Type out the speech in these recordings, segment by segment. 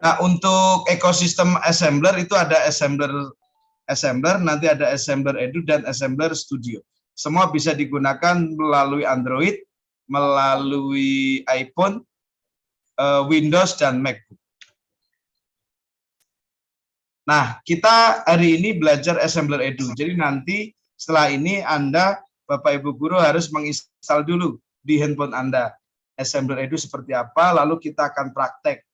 Nah, untuk ekosistem assembler itu ada assembler, nanti ada assembler edu dan assembler studio. Semua bisa digunakan melalui Android, melalui iPhone, Windows dan MacBook. Nah, kita hari ini belajar assembler edu. Jadi nanti setelah ini Anda, Bapak Ibu guru harus menginstal dulu di handphone Anda assembler edu seperti apa, lalu kita akan praktek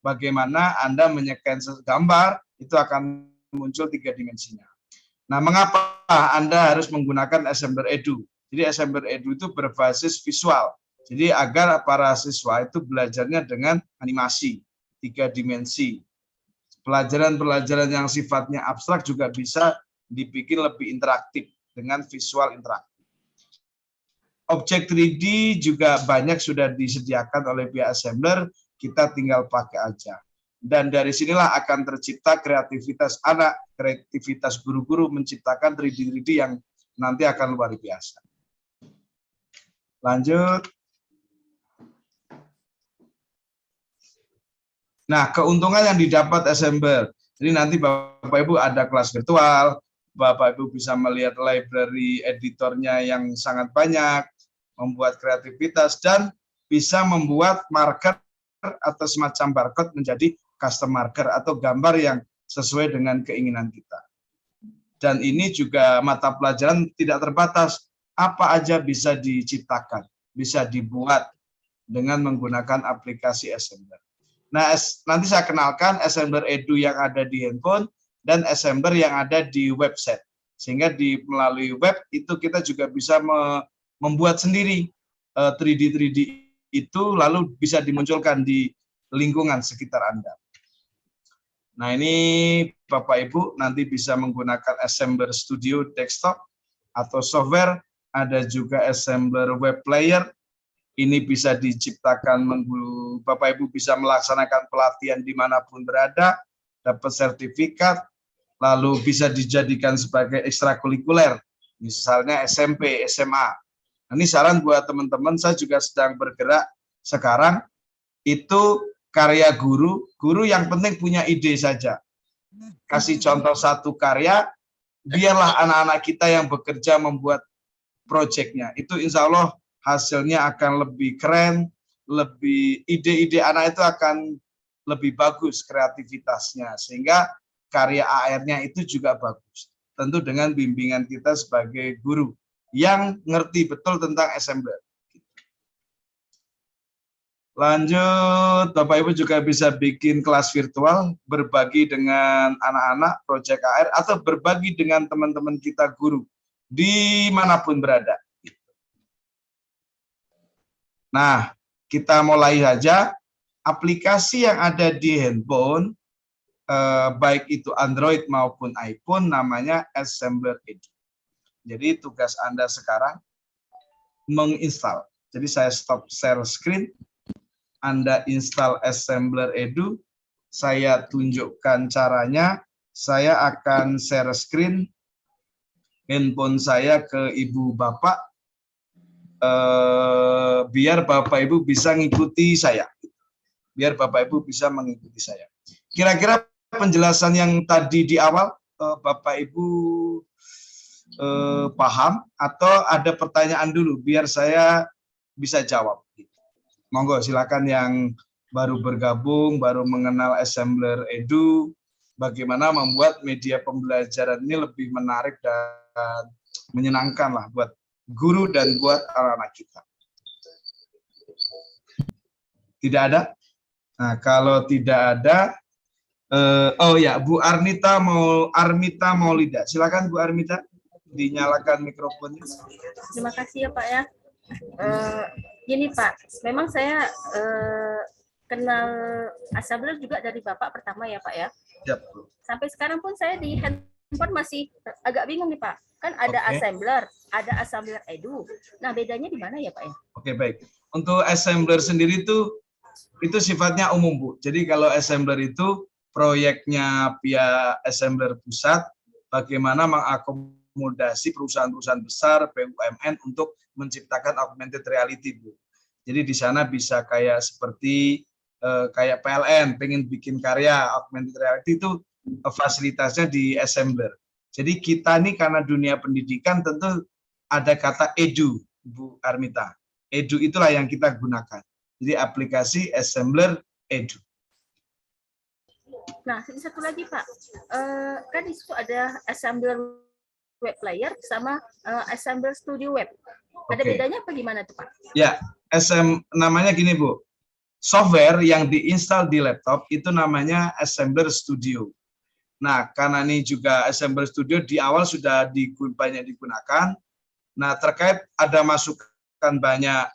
bagaimana Anda menyekan gambar, itu akan muncul 3 dimensinya. Nah, mengapa Anda harus menggunakan assembler edu? Jadi assembler edu itu berbasis visual. Jadi agar para siswa itu belajarnya dengan animasi, 3 dimensi. Pelajaran-pelajaran yang sifatnya abstrak juga bisa dibikin lebih interaktif dengan visual interaktif. Objek 3D juga banyak sudah disediakan oleh pihak assembler, kita tinggal pakai aja. Dan dari sinilah akan tercipta kreativitas anak, kreativitas guru-guru menciptakan 3D yang nanti akan luar biasa. Lanjut. Nah, keuntungan yang didapat assembler. Jadi nanti Bapak Ibu ada kelas virtual, Bapak Ibu bisa melihat library editornya yang sangat banyak, membuat kreativitas, dan bisa membuat marker atau semacam barcode menjadi custom marker atau gambar yang sesuai dengan keinginan kita. Dan ini juga mata pelajaran tidak terbatas, apa aja bisa diciptakan, bisa dibuat dengan menggunakan aplikasi assembler. Nah, nanti saya kenalkan assembler edu yang ada di handphone dan assembler yang ada di website. Sehingga melalui web itu kita juga bisa membuat sendiri 3D itu lalu bisa dimunculkan di lingkungan sekitar Anda. Nah, ini Bapak Ibu nanti bisa menggunakan assembler studio desktop atau software, ada juga assembler web player. Ini bisa diciptakan, Bapak Ibu bisa melaksanakan pelatihan dimanapun berada, dapat sertifikat, lalu bisa dijadikan sebagai ekstrakurikuler, misalnya SMP, SMA. Ini saran buat teman-teman, saya juga sedang bergerak sekarang, itu karya guru yang penting punya ide saja. Kasih contoh satu karya, biarlah anak-anak kita yang bekerja membuat proyeknya. Itu insya Allah hasilnya akan lebih keren, lebih ide-ide anak itu akan lebih bagus kreativitasnya, sehingga karya AR-nya itu juga bagus. Tentu dengan bimbingan kita sebagai guru yang ngerti betul tentang assembler. Lanjut, Bapak Ibu juga bisa bikin kelas virtual, berbagi dengan anak-anak proyek AR, atau berbagi dengan teman-teman kita guru, dimanapun berada. Nah, kita mulai saja. Aplikasi yang ada di handphone, baik itu Android maupun iPhone, namanya Assembler Edu. Jadi tugas Anda sekarang menginstal. Jadi saya stop share screen, Anda install Assembler Edu, saya tunjukkan caranya, saya akan share screen handphone saya ke Ibu Bapak, biar Bapak Ibu bisa mengikuti saya. Biar Bapak Ibu bisa mengikuti saya. Kira-kira penjelasan yang tadi di awal, Bapak Ibu paham atau ada pertanyaan dulu biar saya bisa jawab. Monggo silakan yang baru bergabung, baru mengenal Assembler Edu, bagaimana membuat media pembelajaran ini lebih menarik dan menyenangkan lah buat guru dan buat anak-anak kita. Tidak ada? Nah, kalau tidak ada, oh ya, Bu Armita Maulida. Silakan Bu Armita, dinyalakan mikrofonnya. Terima kasih ya Pak ya. Gini Pak, memang saya kenal assembler juga dari Bapak pertama ya Pak ya. Yep. Sampai sekarang pun saya di handphone masih agak bingung nih Pak. Kan ada assembler, ada assembler edu. Nah bedanya di mana ya Pak ya? Oke, baik. Untuk assembler sendiri itu sifatnya umum Bu. Jadi kalau assembler itu proyeknya pihak assembler pusat, bagaimana mengakomodasi perusahaan-perusahaan besar BUMN untuk menciptakan augmented reality Bu. Jadi di sana bisa kayak seperti kayak PLN, pengen bikin karya augmented reality itu fasilitasnya di Assembler. Jadi kita nih karena dunia pendidikan tentu ada kata edu, Bu Armita. Edu itulah yang kita gunakan. Jadi aplikasi Assembler Edu. Nah, ini satu lagi Pak, kan di situ ada Assembler Web Player sama Assembler Studio Web. Ada bedanya apa gimana tuh Pak? Ya, namanya gini Bu, software yang diinstal di laptop itu namanya Assembler Studio. Nah, karena ini juga Assembler Studio di awal sudah banyak digunakan. Nah, terkait ada masukan banyak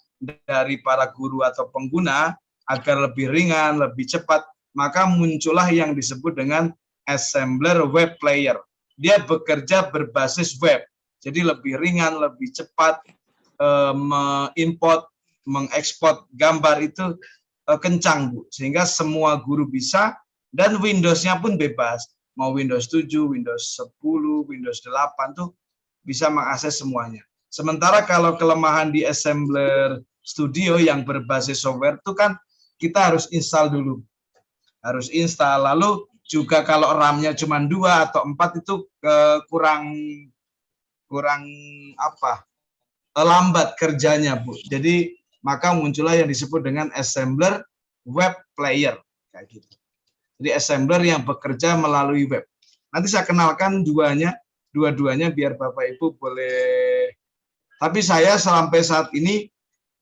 dari para guru atau pengguna agar lebih ringan, lebih cepat, maka muncullah yang disebut dengan Assembler Web Player. Dia bekerja berbasis web, jadi lebih ringan, lebih cepat, mengimport, mengekspor gambar itu kencang, Bu. Sehingga semua guru bisa, dan Windows-nya pun bebas. Mau Windows 7, Windows 10, Windows 8 tuh bisa mengakses semuanya. Sementara kalau kelemahan di Assembler Studio yang berbasis software itu kan kita harus install dulu. Harus install, lalu juga kalau RAM-nya cuma 2 atau 4 itu kurang lambat kerjanya, Bu. Jadi maka muncullah yang disebut dengan Assembler Web Player kayak gitu. Jadi Assembler yang bekerja melalui web. Nanti saya kenalkan dua-duanya biar Bapak Ibu boleh. Tapi saya sampai saat ini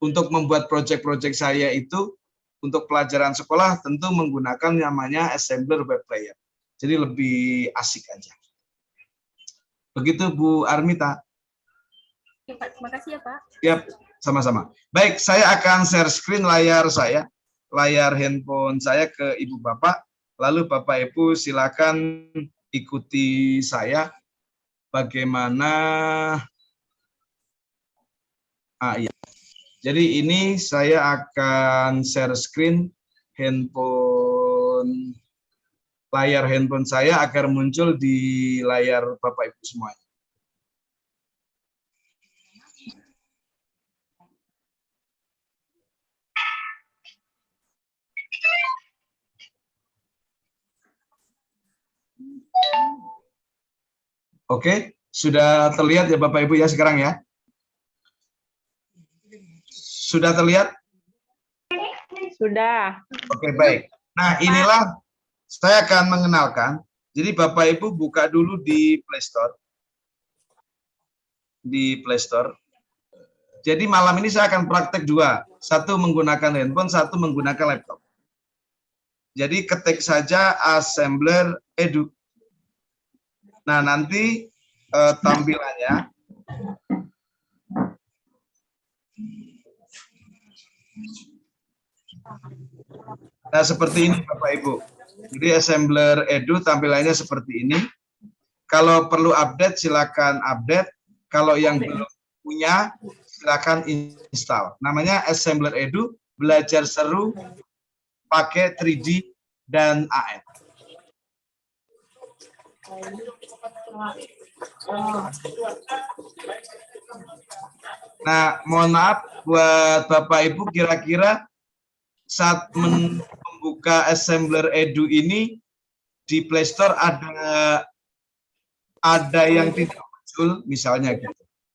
untuk membuat proyek-proyek saya itu untuk pelajaran sekolah tentu menggunakan namanya Assembler Web Player. Jadi lebih asik aja. Begitu Bu Armita. Ya, Pak. Terima kasih ya Pak. Ya, sama-sama. Baik, saya akan share screen layar saya, layar handphone saya ke Ibu Bapak. Lalu Bapak Ibu silakan ikuti saya bagaimana. Iya. Jadi ini saya akan share screen layar handphone saya agar muncul di layar Bapak Ibu semuanya. Oke, sudah terlihat ya Bapak Ibu ya sekarang ya? Sudah terlihat? Sudah. Oke, baik. Nah, inilah saya akan mengenalkan. Jadi Bapak Ibu buka dulu di Play Store. Di Play Store. Jadi malam ini saya akan praktek dua. Satu menggunakan handphone, satu menggunakan laptop. Jadi ketik saja Assembler Edu. Nah, nanti tampilannya nah seperti ini Bapak Ibu. Jadi Assembler Edu tampilannya seperti ini. Kalau perlu update silakan update. Kalau yang belum punya silakan install. Namanya Assembler Edu, belajar seru pakai 3D dan AR. Nah, mohon maaf buat Bapak Ibu, kira-kira saat membuka Assembler Edu ini di Play Store ada yang tidak muncul, misalnya gitu.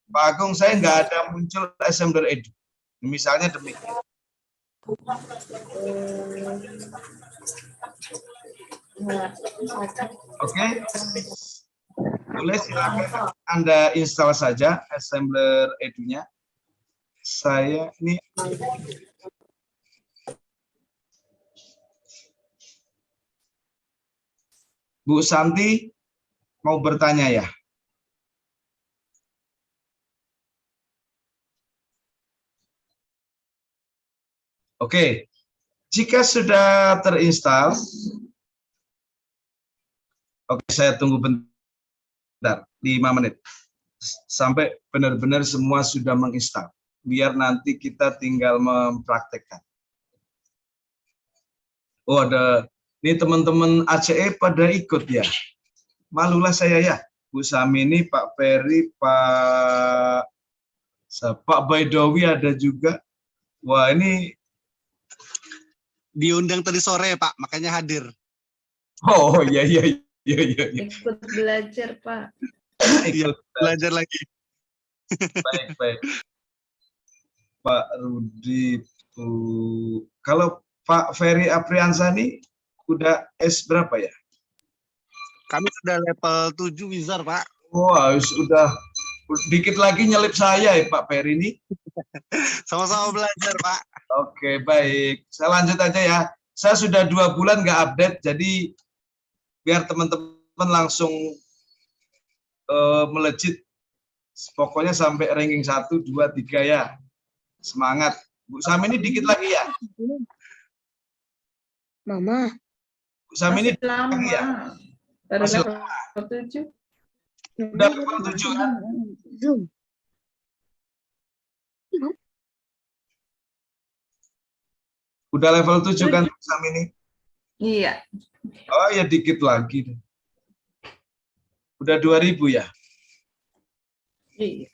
Pak Agung, saya nggak ada muncul Assembler Edu. Misalnya demikian. Oke. Boleh silakan Anda install saja Assembler Edu-nya. Saya ini Bu Santi mau bertanya ya? Oke, jika sudah terinstall, oke saya tunggu bentar, 5 menit. Sampai benar-benar semua sudah menginstal. Biar nanti kita tinggal mempraktekkan. Oh ada, ini teman-teman ACE pada ikut ya. Malulah saya ya. Bu Samini, Pak Ferry, Pak Baidowi ada juga. Wah, ini Diundang tadi sore, Pak, makanya hadir. oh iya iya iya iya. Ikut belajar, Pak. Iya, Ikut belajar lagi. baik baik. Pak Rudi, kalau Pak Ferry Apriansani udah S berapa ya? Kami sudah level 7 Wizard, Pak. Wah, sudah dikit lagi nyelip saya ya Pak Ferry ini. Sama-sama belajar, Pak. Oke, baik. Saya lanjut aja ya. Saya sudah 2 bulan nggak update, jadi biar teman-teman langsung melejit. Pokoknya sampai ranking 1, 2, 3 ya. Semangat. Bu Sam ini dikit lagi ya. Mama. Bu Sam ini Masih lama. lagi ya. Baru Masih level 7. Udah level 7 kan? Zoom. Udah level 7 kan Bu Sam ini? Iya. Oh ya dikit lagi. Udah 2000 ya? Iya.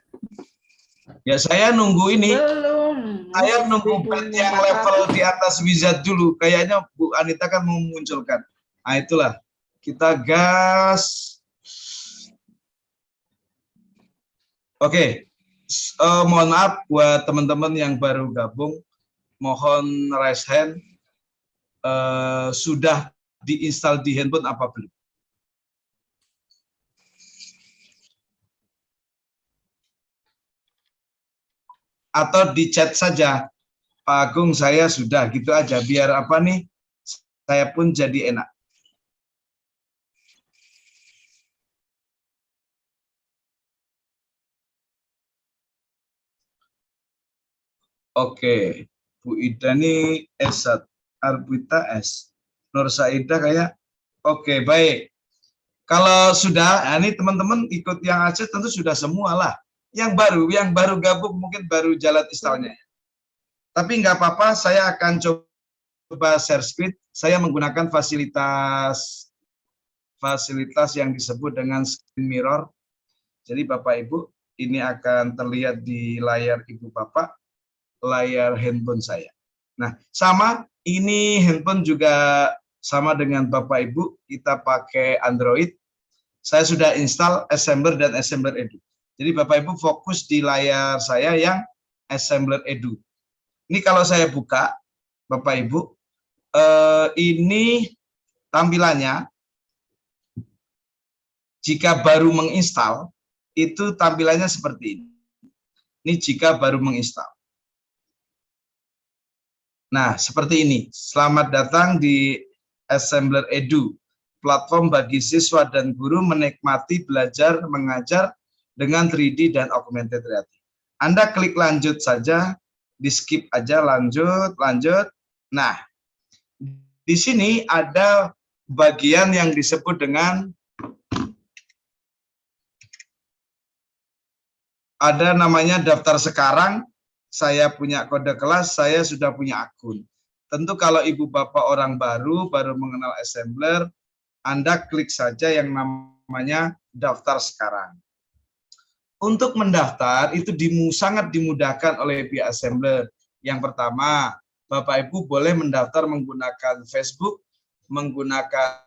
Ya saya nunggu ini. Belum. Saya nunggu band yang level di atas Wizard dulu. Kayaknya Bu Anita kan memunculkan. Nah itulah. Kita gas. Oke. Mohon maaf buat teman-teman yang baru gabung. Mohon raise hand. Sudah diinstal di handphone apa belum? Atau di chat saja, Pak Agung saya sudah, gitu aja, biar apa nih, saya pun jadi enak. Oke, Bu Ida nih S1, Arbita S, Nur Saida kayak, oke baik. Kalau sudah, nah ini teman-teman ikut yang Aceh tentu sudah semua lah. Yang baru gabung mungkin baru jalan installnya. Tapi nggak apa-apa, saya akan coba share screen. Saya menggunakan fasilitas yang disebut dengan screen mirror. Jadi Bapak Ibu, ini akan terlihat di layar Ibu Bapak, layar handphone saya. Nah, sama ini handphone juga sama dengan Bapak Ibu, kita pakai Android. Saya sudah install Assembler dan Assembler Edu. Jadi Bapak Ibu fokus di layar saya yang Assembler Edu. Ini kalau saya buka, Bapak Ibu, ini tampilannya. Jika baru menginstal, itu tampilannya seperti ini. Ini jika baru menginstal. Nah, seperti ini. Selamat datang di Assembler Edu, platform bagi siswa dan guru menikmati belajar mengajar dengan 3D dan augmented reality. Anda klik lanjut saja, di skip aja, lanjut. Nah, di sini ada bagian yang disebut dengan ada namanya daftar sekarang. Saya punya kode kelas, saya sudah punya akun. Tentu kalau ibu bapak orang baru mengenal Assembler, Anda klik saja yang namanya daftar sekarang. Untuk mendaftar itu sangat dimudahkan oleh pihak Assembler. Yang pertama, Bapak Ibu boleh mendaftar menggunakan Facebook, menggunakan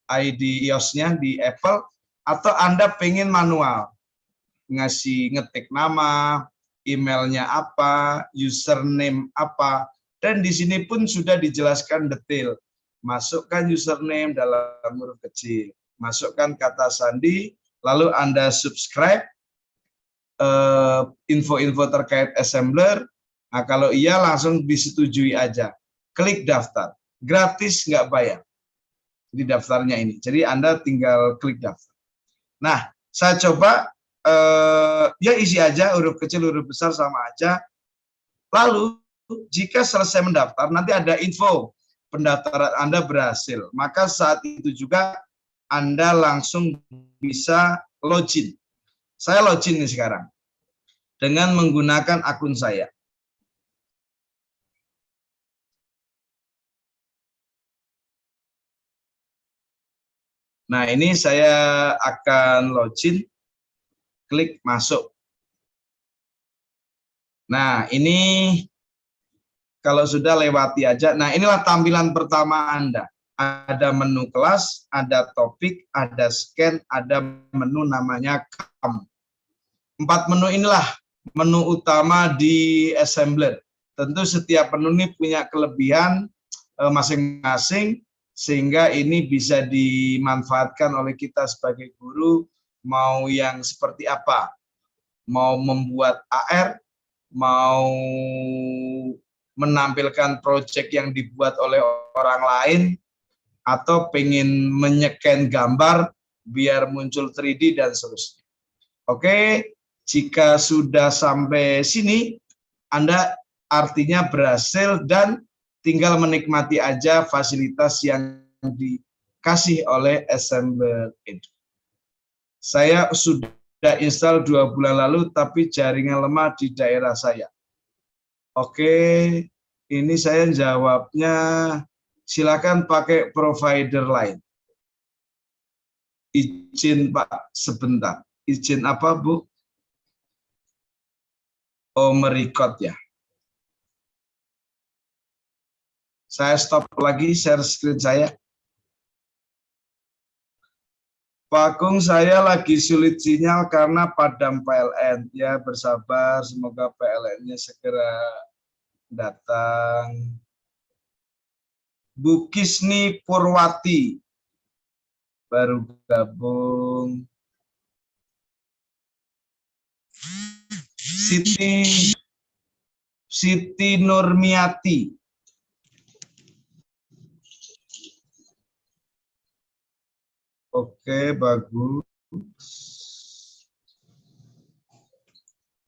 ID iOS-nya di Apple, atau Anda pengen manual, ngetik nama, emailnya apa, username apa, dan di sini pun sudah dijelaskan detail. Masukkan username dalam huruf kecil, masukkan kata sandi, lalu Anda subscribe info-info terkait Assembler. Nah, kalau iya langsung disetujui aja. Klik daftar, gratis nggak bayar. Jadi daftarnya ini. Jadi Anda tinggal klik daftar. Nah, saya coba ya isi aja huruf kecil, huruf besar sama aja. Lalu jika selesai mendaftar, nanti ada info pendaftaran Anda berhasil. Maka saat itu juga Anda langsung bisa login. Saya login nih sekarang dengan menggunakan akun saya. Nah, ini saya akan login, klik masuk. Nah, ini Kalau sudah lewati aja. Nah, inilah tampilan pertama Anda. Ada menu kelas, ada topik, ada scan, ada menu namanya CAM. 4 menu inilah menu utama di Assembler. Tentu setiap menu ini punya kelebihan masing-masing, sehingga ini bisa dimanfaatkan oleh kita sebagai guru, mau yang seperti apa. Mau membuat AR, mau menampilkan proyek yang dibuat oleh orang lain, atau pengen menyeken gambar biar muncul 3D dan seterusnya. Oke, jika sudah sampai sini, Anda artinya berhasil dan tinggal menikmati aja fasilitas yang dikasih oleh Assembler Edu. Saya sudah install 2 bulan lalu, tapi jaringan lemah di daerah saya. Oke, ini saya jawabnya, silakan pakai provider lain. Izin Pak, sebentar. Izin apa Bu? Oh, merecord ya. Saya stop lagi share screen saya. Pak Agung, saya lagi sulit sinyal karena padam PLN. Ya, bersabar, semoga PLN-nya segera datang. Bu Kisni Purwati baru gabung. Siti Nurmiati. Oke, bagus.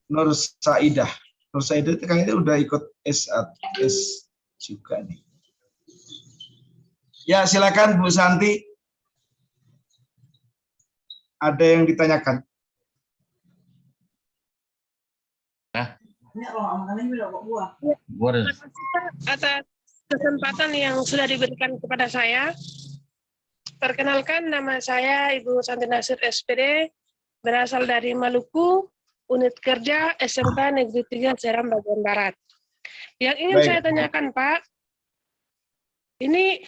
Nur Saidah. Nur Saidah itu kayaknya udah ikut S juga nih. Ya, silakan Bu Santi. Ada yang ditanyakan? Atas kesempatan yang sudah diberikan kepada saya. Perkenalkan, nama saya Ibu Santi Nasir SPD, berasal dari Maluku, unit kerja SMK Negeri 3 Seram bagian Barat. Yang ingin saya tanyakan Pak, ini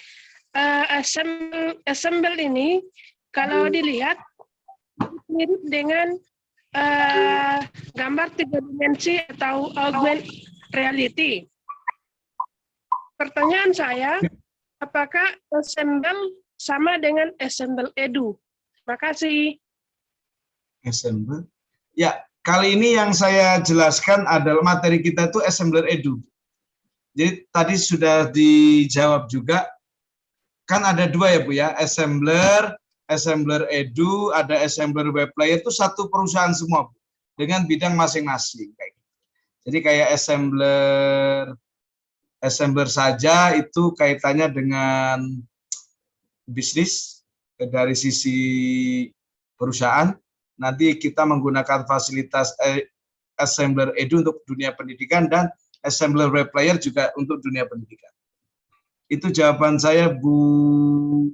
assemble ini kalau dilihat mirip dengan gambar 3 dimensi atau augmented reality. Pertanyaan saya, apakah assemble sama dengan Assembler Edu? Terima kasih. Assembler. Ya, kali ini yang saya jelaskan adalah materi kita itu Assembler Edu. Jadi tadi sudah dijawab juga. Kan ada 2 ya Bu ya, Assembler Edu, ada Assembler Web Player, itu satu perusahaan semua Bu, dengan bidang masing-masing. Jadi kayak Assembler saja itu kaitannya dengan bisnis dari sisi perusahaan. Nanti kita menggunakan fasilitas Assembler Edu untuk dunia pendidikan dan Assembler Web Player juga untuk dunia pendidikan. Itu jawaban saya Bu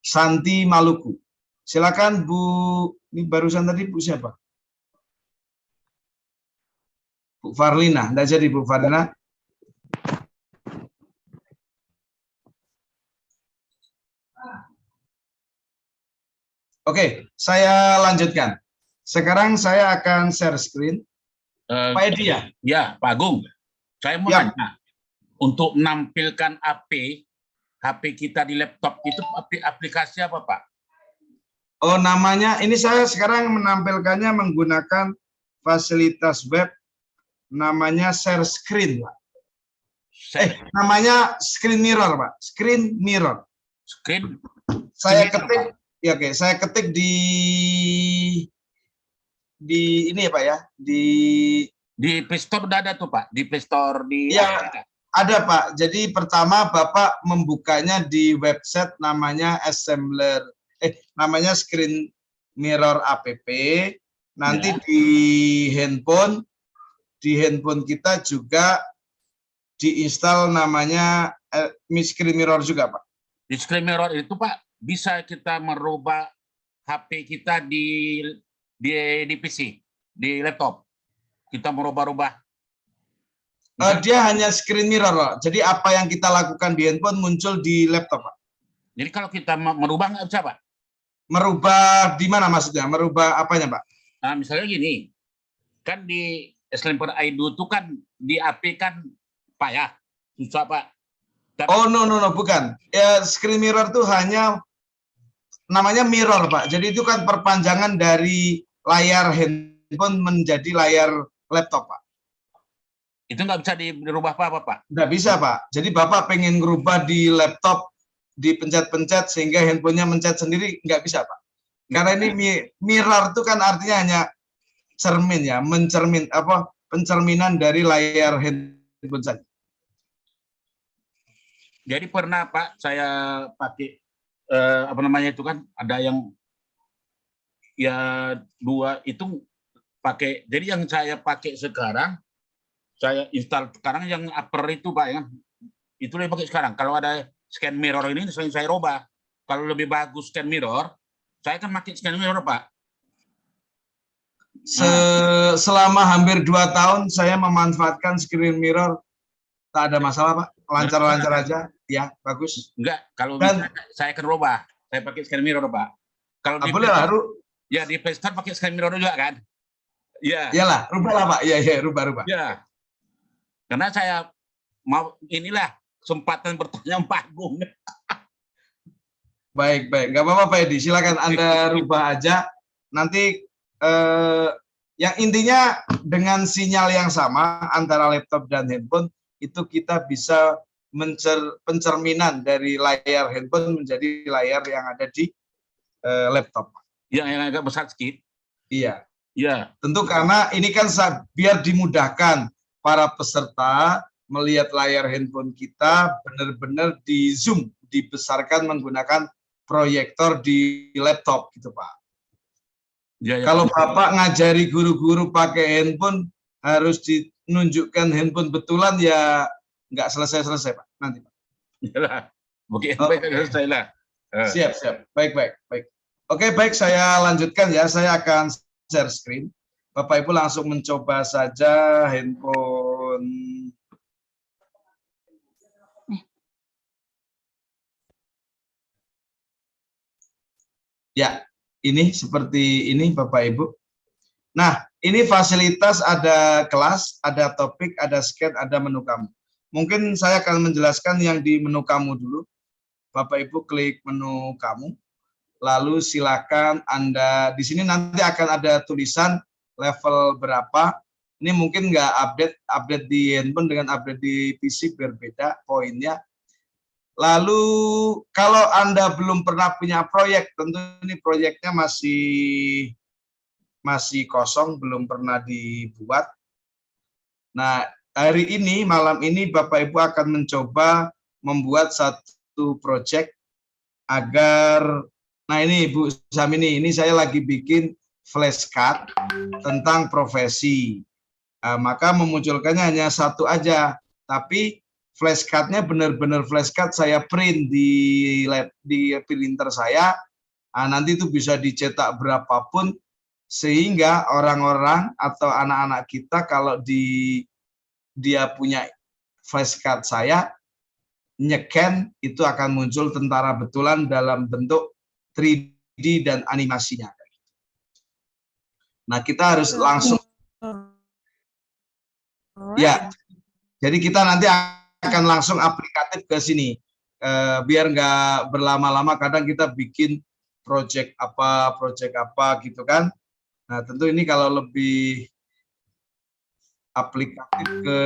Santi Maluku. Silakan Bu, ini barusan tadi Bu siapa? Bu Farlina, enggak jadi Bu Farlina. Oke, saya lanjutkan. Sekarang saya akan share screen. Pak Edi ya? Ya, Pak Agung. Saya mau tanya, untuk menampilkan HP kita di laptop itu aplikasi apa, Pak? Oh, namanya, ini saya sekarang menampilkannya menggunakan fasilitas web, namanya share screen, Pak. Namanya screen mirror, Pak. Screen mirror. Screen. Saya ketik. Ya, oke, saya ketik di ini ya Pak ya, di Play Store udah ada tuh Pak, di Play Store di ya, ada Pak. Jadi pertama Bapak membukanya di website namanya namanya Screen Mirror app. Nanti ya. di handphone kita juga diinstal namanya Screen Mirror juga Pak. Di Screen Mirror itu Pak, bisa kita merubah HP kita di PC, di laptop. Kita merubah-rubah. Dia hanya screen mirror, Pak. Jadi apa yang kita lakukan di handphone muncul di laptop, Pak. Jadi kalau kita merubah nggak bisa, Pak? Merubah di mana maksudnya? Merubah apanya, Pak? Nah, misalnya gini, kan di Slamper ID itu kan di AP kan payah, susah, Pak. Tapi, Oh, no, bukan. Ya, screen mirror itu hanya namanya mirror, Pak. Jadi itu kan perpanjangan dari layar handphone menjadi layar laptop, Pak. itu nggak bisa dirubah apa-apa, Pak? Nggak bisa, Pak. Jadi Bapak pengen ngerubah di laptop, dipencet-pencet sehingga handphonenya mencet sendiri, nggak bisa, Pak. Karena ini mirror itu kan artinya hanya cermin ya, pencerminan dari layar handphone saja. Jadi pernah, Pak, saya pakai apa namanya itu kan ada yang ya 2 itu pakai. Jadi yang saya pakai sekarang, saya install sekarang yang upper itu, Pak, ya. Itu yang pakai sekarang. Kalau ada scan mirror ini saya robah. Kalau lebih bagus scan mirror, saya akan pakai scan mirror, Pak. Selama hampir 2 tahun saya memanfaatkan screen mirror, tak ada masalah, Pak. Lancar-lancar aja. Ya, bagus. Enggak, kalau Dan- saya akan robah. Saya pakai scan mirror, Pak. Kalau di Boleh lah, ya di Play Store pakai scan mirror juga kan? Iya. iyalah, rubahlah, Pak. Iya, rubah. Ya. Karena saya mau inilah kesempatan bertanya Pak Agung. Baik. Nggak apa-apa, Pak Edi. Silakan Anda rubah aja. Nanti yang intinya dengan sinyal yang sama antara laptop dan handphone, itu kita bisa pencerminan dari layar handphone menjadi layar yang ada di laptop. Yang agak besar sedikit. Iya. Iya. Tentu karena ini kan biar dimudahkan para peserta melihat layar handphone kita benar-benar di zoom, dibesarkan menggunakan proyektor di laptop gitu, Pak. Ya, ya. Kalau Bapak ngajari guru-guru pakai handphone harus menunjukkan handphone betulan, ya nggak selesai, Pak. Nanti, Pak. Iyalah. Mungkin Oh, selesai lah. Siap. Baik. Oke, baik, saya lanjutkan ya. Saya akan share screen. Bapak Ibu langsung mencoba saja handphone. Ya, ini seperti ini Bapak Ibu. Nah, ini fasilitas, ada kelas, ada topik, ada scan, ada menu kamu. Mungkin saya akan menjelaskan yang di menu kamu dulu. Bapak Ibu klik menu kamu. Lalu silakan Anda, di sini nanti akan ada tulisan level berapa. Ini mungkin nggak update di handphone dengan update di PC berbeda poinnya. Lalu kalau Anda belum pernah punya proyek, tentu ini proyeknya masih kosong, belum pernah dibuat. Nah, hari ini, malam ini Bapak Ibu akan mencoba membuat satu proyek agar, nah ini Bu Samini, ini saya lagi bikin flashcard tentang profesi. Maka memunculkannya hanya satu aja, tapi flashcardnya benar-benar flashcard saya print di printer saya. Nanti itu bisa dicetak berapapun, sehingga orang-orang atau anak-anak kita kalau dia punya flashcard saya, nyeken itu akan muncul tentara betulan dalam bentuk 3D dan animasinya. Nah, kita harus langsung, ya, jadi kita nanti akan langsung aplikatif ke sini. Biar nggak berlama-lama, kadang kita bikin project apa gitu kan. Nah, tentu ini kalau lebih aplikatif ke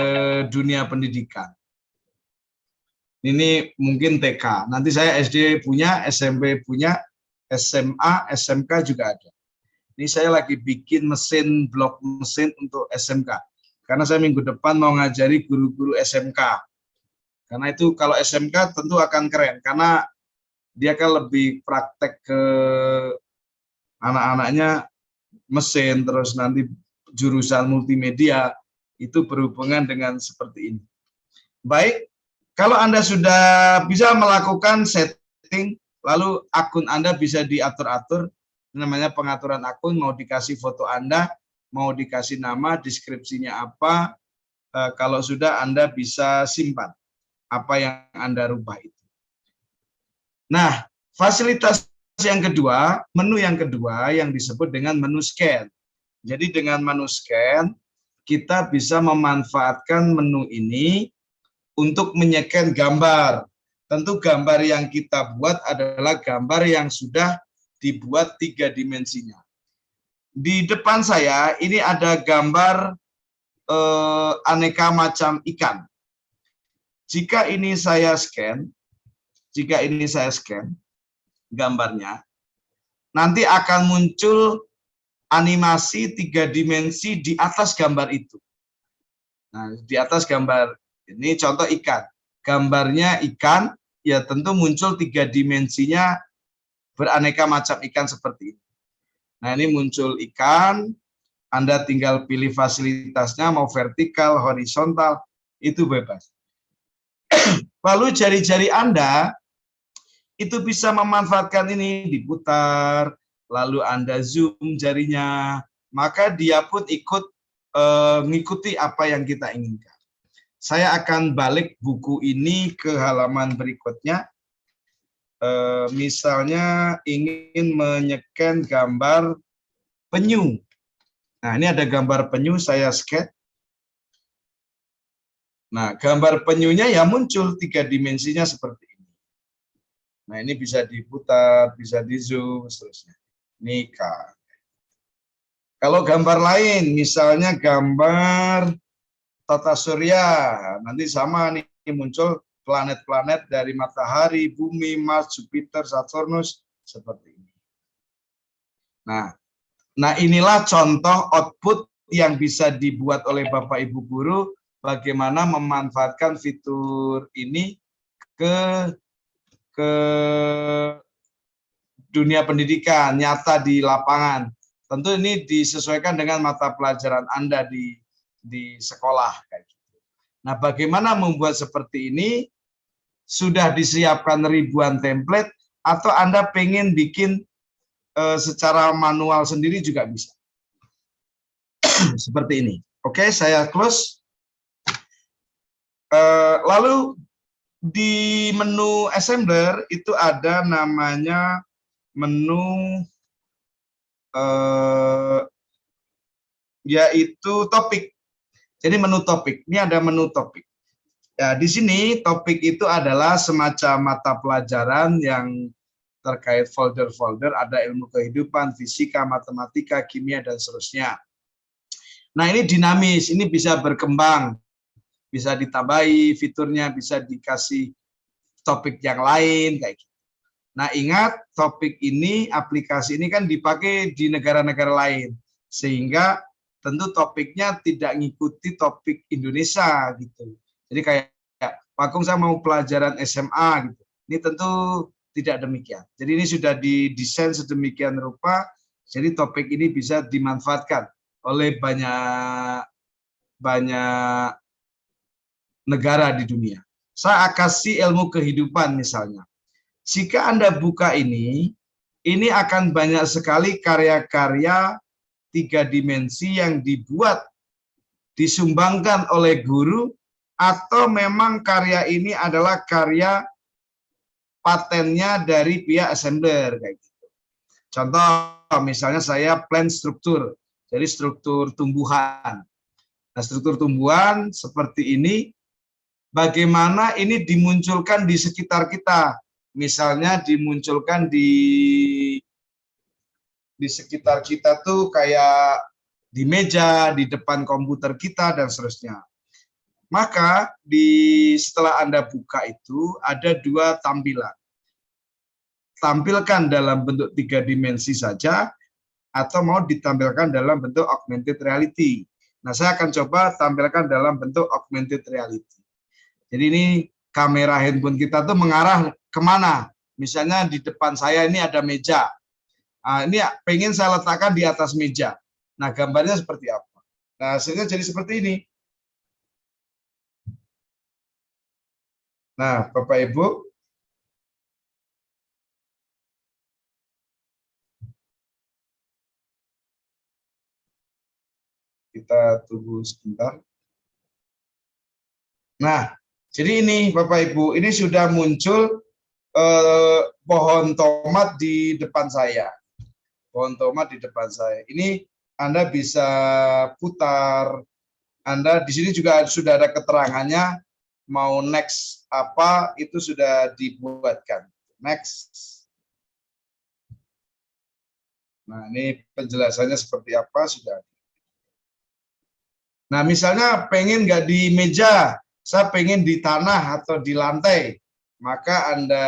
dunia pendidikan. Ini mungkin TK. Nanti saya SD punya, SMP punya, SMA, SMK juga ada. Ini saya lagi bikin blok mesin untuk SMK. Karena saya minggu depan mau ngajari guru-guru SMK. Karena itu kalau SMK tentu akan keren. Karena dia kan lebih praktek ke anak-anaknya mesin, terus nanti jurusan multimedia, itu berhubungan dengan seperti ini. Baik, kalau Anda sudah bisa melakukan setting, lalu akun Anda bisa diatur-atur, namanya pengaturan akun, mau dikasih foto Anda, mau dikasih nama, deskripsinya apa, Kalau sudah Anda bisa simpan apa yang Anda rubah itu. Nah, fasilitas yang kedua, menu yang kedua yang disebut dengan menu scan. Jadi dengan menu scan, kita bisa memanfaatkan menu ini untuk menyekan gambar. Tentu gambar yang kita buat adalah gambar yang sudah dibuat 3 dimensinya. Di depan saya ini ada gambar aneka macam ikan. Jika ini saya scan gambarnya, nanti akan muncul animasi 3 dimensi di atas gambar itu. Nah, di atas gambar ini contoh ikan. Gambarnya ikan, ya tentu muncul 3 dimensinya beraneka macam ikan seperti ini. Nah, ini muncul ikan, Anda tinggal pilih fasilitasnya, mau vertikal, horizontal, itu bebas. Lalu jari-jari Anda itu bisa memanfaatkan ini, diputar, lalu Anda zoom jarinya, maka dia pun ikut mengikuti apa yang kita inginkan. Saya akan balik buku ini ke halaman berikutnya. Misalnya ingin menyekan gambar penyu. Nah, ini ada gambar penyu, saya scan. Nah, gambar penyunya ya muncul 3 dimensinya seperti ini. Nah, ini bisa diputar, bisa di zoom, seterusnya. Ini ikan. Kalau gambar lain, misalnya gambar tata surya, nanti sama nih muncul planet-planet dari matahari, bumi, Mars, Jupiter, Saturnus, seperti ini. Nah inilah contoh output yang bisa dibuat oleh Bapak Ibu guru, bagaimana memanfaatkan fitur ini ke dunia pendidikan nyata di lapangan. Tentu ini disesuaikan dengan mata pelajaran Anda di sekolah. Nah, bagaimana membuat seperti ini? Sudah disiapkan ribuan template, atau Anda pengen bikin secara manual sendiri juga bisa. Seperti ini. Oke, saya close. Lalu di menu assembler itu ada namanya menu yaitu topik. Jadi menu topik. Ini ada menu topik. Ya, di sini topik itu adalah semacam mata pelajaran yang terkait folder-folder, ada ilmu kehidupan, fisika, matematika, kimia, dan seterusnya. Nah, ini dinamis, ini bisa berkembang, bisa ditambahi fiturnya, bisa dikasih topik yang lain, kayak gitu. Nah, ingat topik ini, aplikasi ini kan dipakai di negara-negara lain, sehingga tentu topiknya tidak ngikuti topik Indonesia gitu. Jadi kayak Pak Kung, saya mau pelajaran SMA gitu. Ini tentu tidak demikian. Jadi ini sudah didesain sedemikian rupa, jadi topik ini bisa dimanfaatkan oleh banyak negara di dunia. Saya kasih ilmu kehidupan misalnya. Jika Anda buka ini akan banyak sekali karya-karya 3 dimensi yang dibuat, disumbangkan oleh guru, atau memang karya ini adalah karya patennya dari pihak assembler kayak gitu. Contoh misalnya saya plan struktur, jadi struktur tumbuhan. Nah, struktur tumbuhan seperti ini, bagaimana ini dimunculkan di sekitar kita. Misalnya dimunculkan di sekitar kita tuh kayak di meja, di depan komputer kita, dan seterusnya. Maka setelah Anda buka itu ada 2 tampilan. Tampilkan dalam bentuk 3 dimensi saja, atau mau ditampilkan dalam bentuk augmented reality. Nah, saya akan coba tampilkan dalam bentuk augmented reality. Jadi ini kamera handphone kita tuh mengarah kemana? Misalnya di depan saya ini ada meja. Nah, ini pengen saya letakkan di atas meja. Nah, gambarnya seperti apa? Nah, hasilnya jadi seperti ini. Nah, Bapak Ibu, kita tunggu sebentar. Nah, jadi ini Bapak Ibu, ini sudah muncul pohon tomat di depan saya. Pohon tomat di depan saya. Ini Anda bisa putar. Anda di sini juga sudah ada keterangannya, mau next apa itu sudah dibuatkan. Next. Nah, ini penjelasannya seperti apa sudah. Nah, misalnya pengen nggak di meja, saya pengen di tanah atau di lantai, maka Anda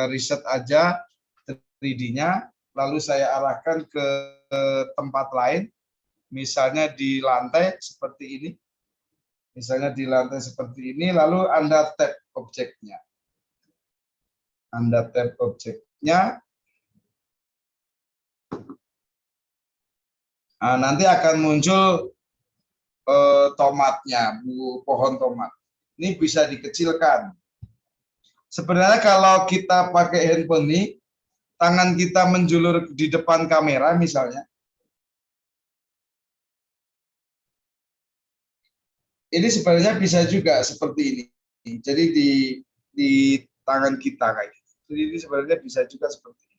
riset aja 3D-nya, lalu saya arahkan ke tempat lain, misalnya di lantai seperti ini. Misalnya di lantai seperti ini, lalu Anda tap objeknya. Anda tap objeknya. Nah, nanti akan muncul tomatnya, pohon tomat. Ini bisa dikecilkan. Sebenarnya kalau kita pakai handphone ini, tangan kita menjulur di depan kamera misalnya. Ini sebenarnya bisa juga seperti ini. Jadi di tangan kita kayak gitu. Jadi ini sebenarnya bisa juga seperti ini.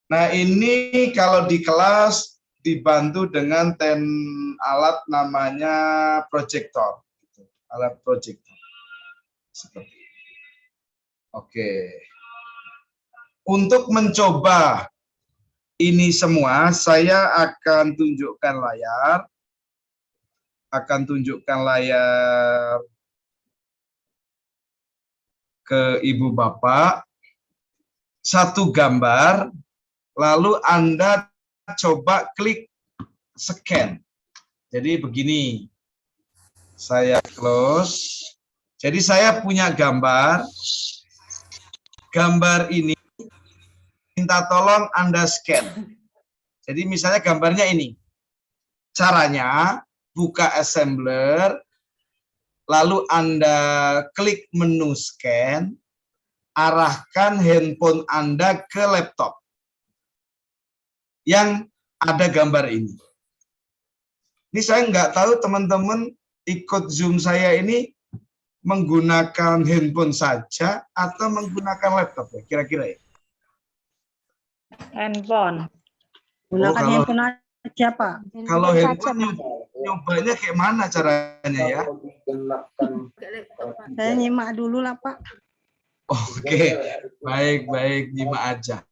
Nah, ini kalau di kelas dibantu dengan alat namanya proyektor. Alat proyektor. Seperti ini. Oke. Untuk mencoba ini semua, saya akan tunjukkan layar. Ke Ibu Bapak. Satu gambar, lalu Anda coba klik scan. Jadi begini. Saya close. Jadi saya punya gambar. Gambar ini minta tolong Anda scan. Jadi misalnya gambarnya ini. Caranya buka assembler, lalu Anda klik menu scan, arahkan handphone Anda ke laptop yang ada gambar ini. Ini saya nggak tahu teman-teman ikut Zoom saya ini menggunakan handphone saja atau menggunakan laptop ya, kira-kira ya? Handphone. Gunakan Handphone aja, Pak. Kalau handphone nyobanya kayak mana caranya ya? Saya nyimak dulu lah, Pak. Oke, baik, nyimak aja.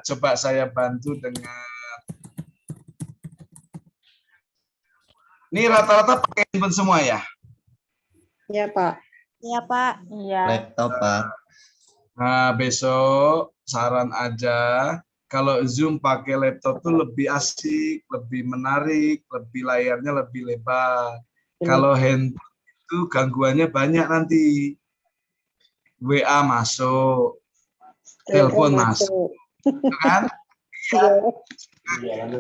Coba saya bantu dengan ini rata-rata pakai handphone semua ya? Iya, Pak. Iya, Pak. Iya. Laptop, Pak. Nah, besok saran aja, kalau Zoom pakai laptop tuh lebih asik, lebih menarik, lebih layarnya lebih lebar. Kalau handphone itu gangguannya banyak nanti. WA masuk, telepon masuk, kan?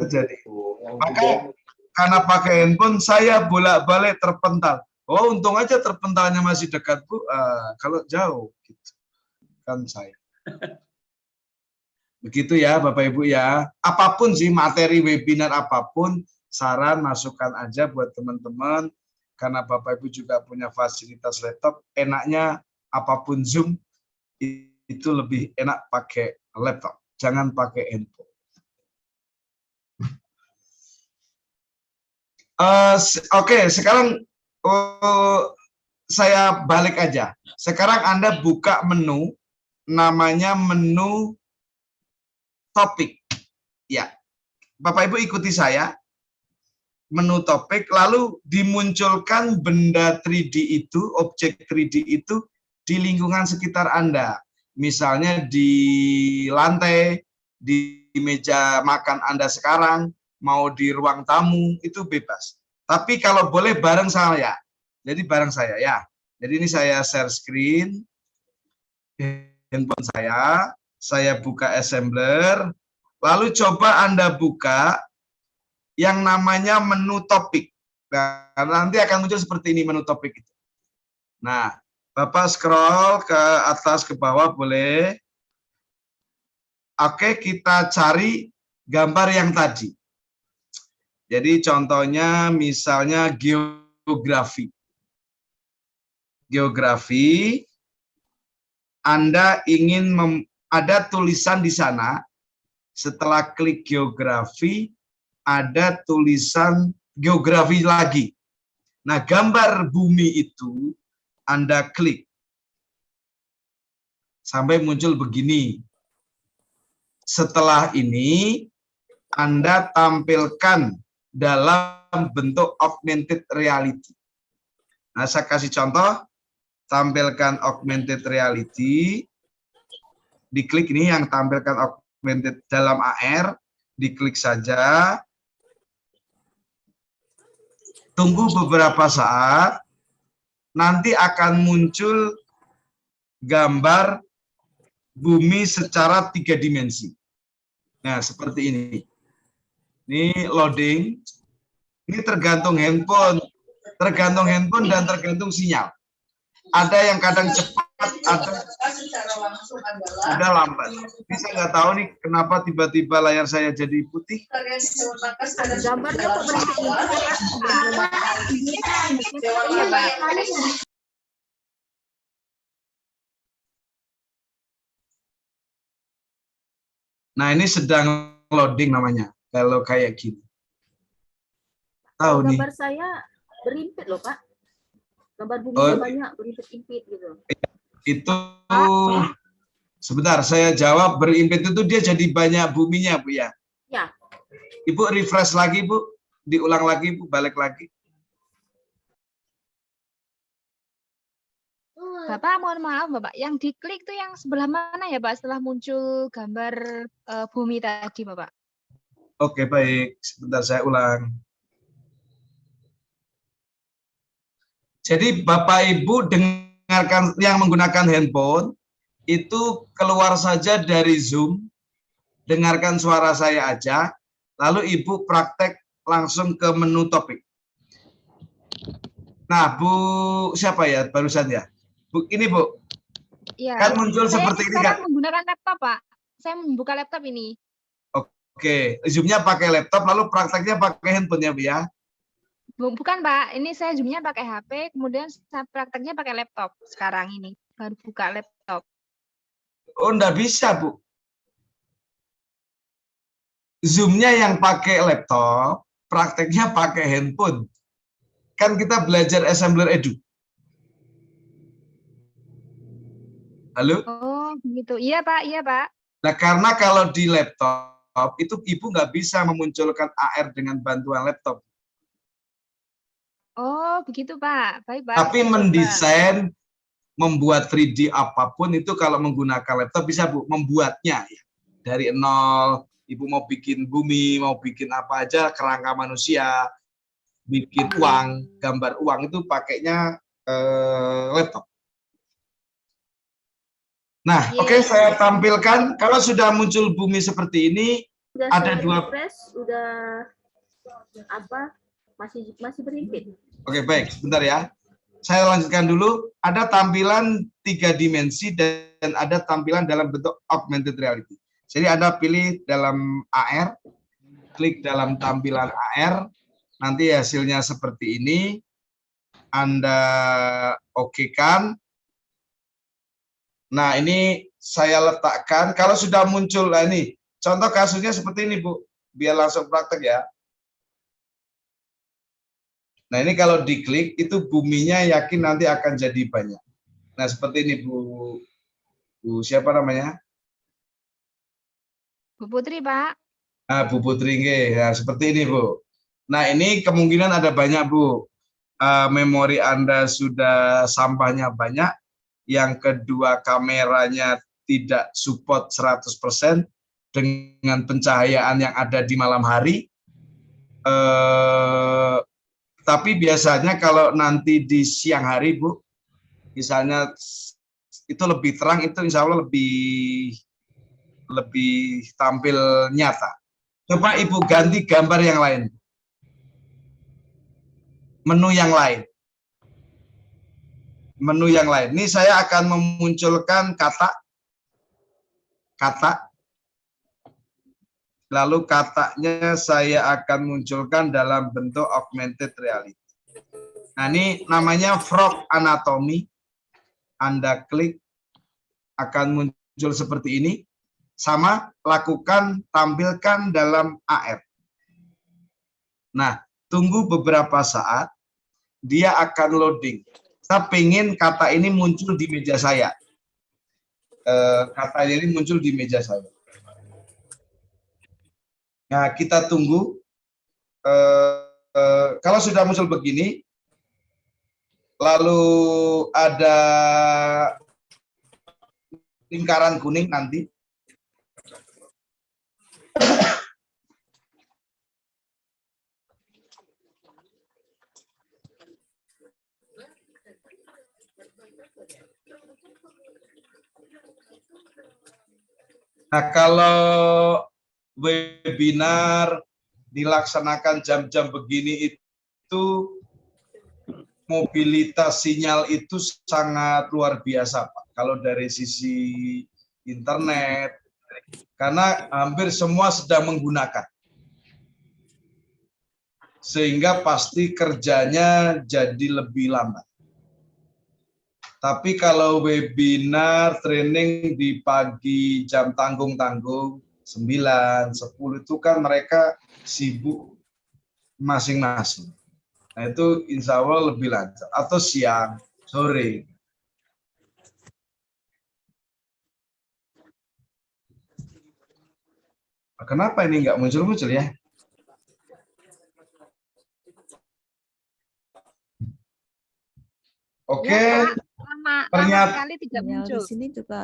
Jadi, maka karena pakai handphone saya bolak-balik terpental. Oh, untung aja terpentalnya masih dekat, Bu. Kalau jauh, gitu. Kan saya. Begitu ya, Bapak Ibu ya. Apapun sih materi webinar apapun, saran masukan aja buat teman-teman. Karena Bapak Ibu juga punya fasilitas laptop, enaknya apapun Zoom itu lebih enak pakai laptop, jangan pakai handphone. Oke, sekarang saya balik aja. Sekarang Anda buka menu, namanya menu topik. Ya, Bapak Ibu ikuti saya. Menu topik, lalu dimunculkan benda 3D itu, objek 3D itu di lingkungan sekitar Anda. Misalnya di lantai, di meja makan Anda sekarang, mau di ruang tamu, itu bebas. Tapi kalau boleh bareng saya. Jadi bareng saya ya. Jadi ini saya share screen, handphone saya buka assembler, lalu coba Anda buka yang namanya menu topik. Nah, nanti akan muncul seperti ini menu topik itu. Nah, Bapak scroll ke atas ke bawah boleh. Oke, kita cari gambar yang tadi. Jadi contohnya misalnya geografi. Geografi, Anda ingin ada tulisan di sana, setelah klik geografi, ada tulisan geografi lagi. Nah, gambar bumi itu Anda klik. Sampai muncul begini. Setelah ini, Anda tampilkan dalam bentuk augmented reality. Nah, saya kasih contoh, tampilkan augmented reality, diklik ini yang tampilkan augmented dalam AR, diklik saja, tunggu beberapa saat, nanti akan muncul gambar bumi secara 3 dimensi. Nah, seperti ini. Ini loading. Ini tergantung handphone dan tergantung sinyal. Ada yang kadang cepat, ada lambat. Ini saya nggak tahu nih kenapa tiba-tiba layar saya jadi putih. Gambarnya kok berhenti. Nah, ini sedang loading namanya. Kalau kayak gini. Tahu nih. Gambar saya berimpit loh, Pak. Gambar buminya banyak, berimpit-impit gitu. Itu sebentar, saya jawab berimpit itu dia jadi banyak buminya, Bu ya. Ya. Ibu refresh lagi, Bu. Diulang lagi, Bu, balik lagi. Bapak, mohon maaf, Bapak. Yang diklik tuh yang sebelah mana ya, Pak? Setelah muncul gambar bumi tadi, Bapak. Oke, baik. Sebentar saya ulang. Jadi Bapak Ibu dengarkan yang menggunakan handphone itu keluar saja dari Zoom, dengarkan suara saya aja, lalu Ibu praktek langsung ke menu topik. Nah, Bu siapa ya barusan ya? Bu, ini Bu. Iya. Kan muncul seperti ini kan? Saya menggunakan laptop, Pak. Saya membuka laptop ini. Oke, Zoom-nya pakai laptop, lalu prakteknya pakai handphone ya, Bu ya? Bukan, Pak. Ini saya Zoom-nya pakai HP, kemudian saya prakteknya pakai laptop sekarang ini. Baru buka laptop. Oh, enggak bisa, Bu. Zoom-nya yang pakai laptop, prakteknya pakai handphone. Kan kita belajar Assembler Edu. Halo? Oh, begitu. Iya, Pak. Iya, Pak. Nah, karena kalau di laptop, itu Ibu nggak bisa memunculkan AR dengan bantuan laptop. Oh, begitu, Pak. Baik, Pak. Tapi mendesain, membuat 3D apapun itu kalau menggunakan laptop bisa, Bu, membuatnya ya. Dari nol, Ibu mau bikin bumi, mau bikin apa aja, kerangka manusia, bikin uang, gambar uang itu pakainya laptop. Nah, oke, saya tampilkan. Kalau sudah muncul bumi seperti ini, Udah ada saya dua. refresh, udah apa? Masih berimpit. Oke, baik, sebentar ya. Saya lanjutkan dulu. Ada tampilan 3 dimensi dan ada tampilan dalam bentuk augmented reality. Jadi Anda pilih dalam AR, klik dalam tampilan AR, nanti hasilnya seperti ini. Anda okekan. Nah, ini saya letakkan. Kalau sudah muncul, nah ini, contoh kasusnya seperti ini, Bu. Biar langsung praktek ya. Nah, ini kalau diklik, itu buminya yakin nanti akan jadi banyak. Nah, seperti ini, Bu siapa namanya? Bu Putri, Pak. Nah, Bu Putri, nah, seperti ini, Bu. Nah, ini kemungkinan ada banyak, Bu. Memori Anda sudah sampahnya banyak. Yang kedua, kameranya tidak support 100% dengan pencahayaan yang ada di malam hari. Tapi biasanya kalau nanti di siang hari, Bu, misalnya itu lebih terang, itu insya Allah lebih tampil nyata. Coba Ibu ganti gambar yang lain. Menu yang lain. Menu yang lain. Ini saya akan memunculkan kata. Lalu katanya saya akan munculkan dalam bentuk augmented reality. Nah, ini namanya frog anatomy. Anda klik, akan muncul seperti ini. Sama, lakukan, tampilkan dalam AR. Nah, tunggu beberapa saat, dia akan loading. Saya pengen kata ini muncul di meja saya. Kata ini muncul di meja saya. Nah, kita tunggu. Kalau sudah muncul begini, lalu ada lingkaran kuning nanti. Nah, kalau webinar dilaksanakan jam-jam begini itu mobilitas sinyal itu sangat luar biasa, Pak. Kalau dari sisi internet, karena hampir semua sedang menggunakan. Sehingga pasti kerjanya jadi lebih lambat. Tapi kalau webinar, training di pagi jam tanggung-tanggung, 9, 10 itu kan mereka sibuk masing-masing. Nah itu insya Allah lebih lancar. Atau siang, sore. Kenapa ini nggak muncul-muncul ya? Oke. Ya, Pak. Ternyata Lama sekali tidak muncul.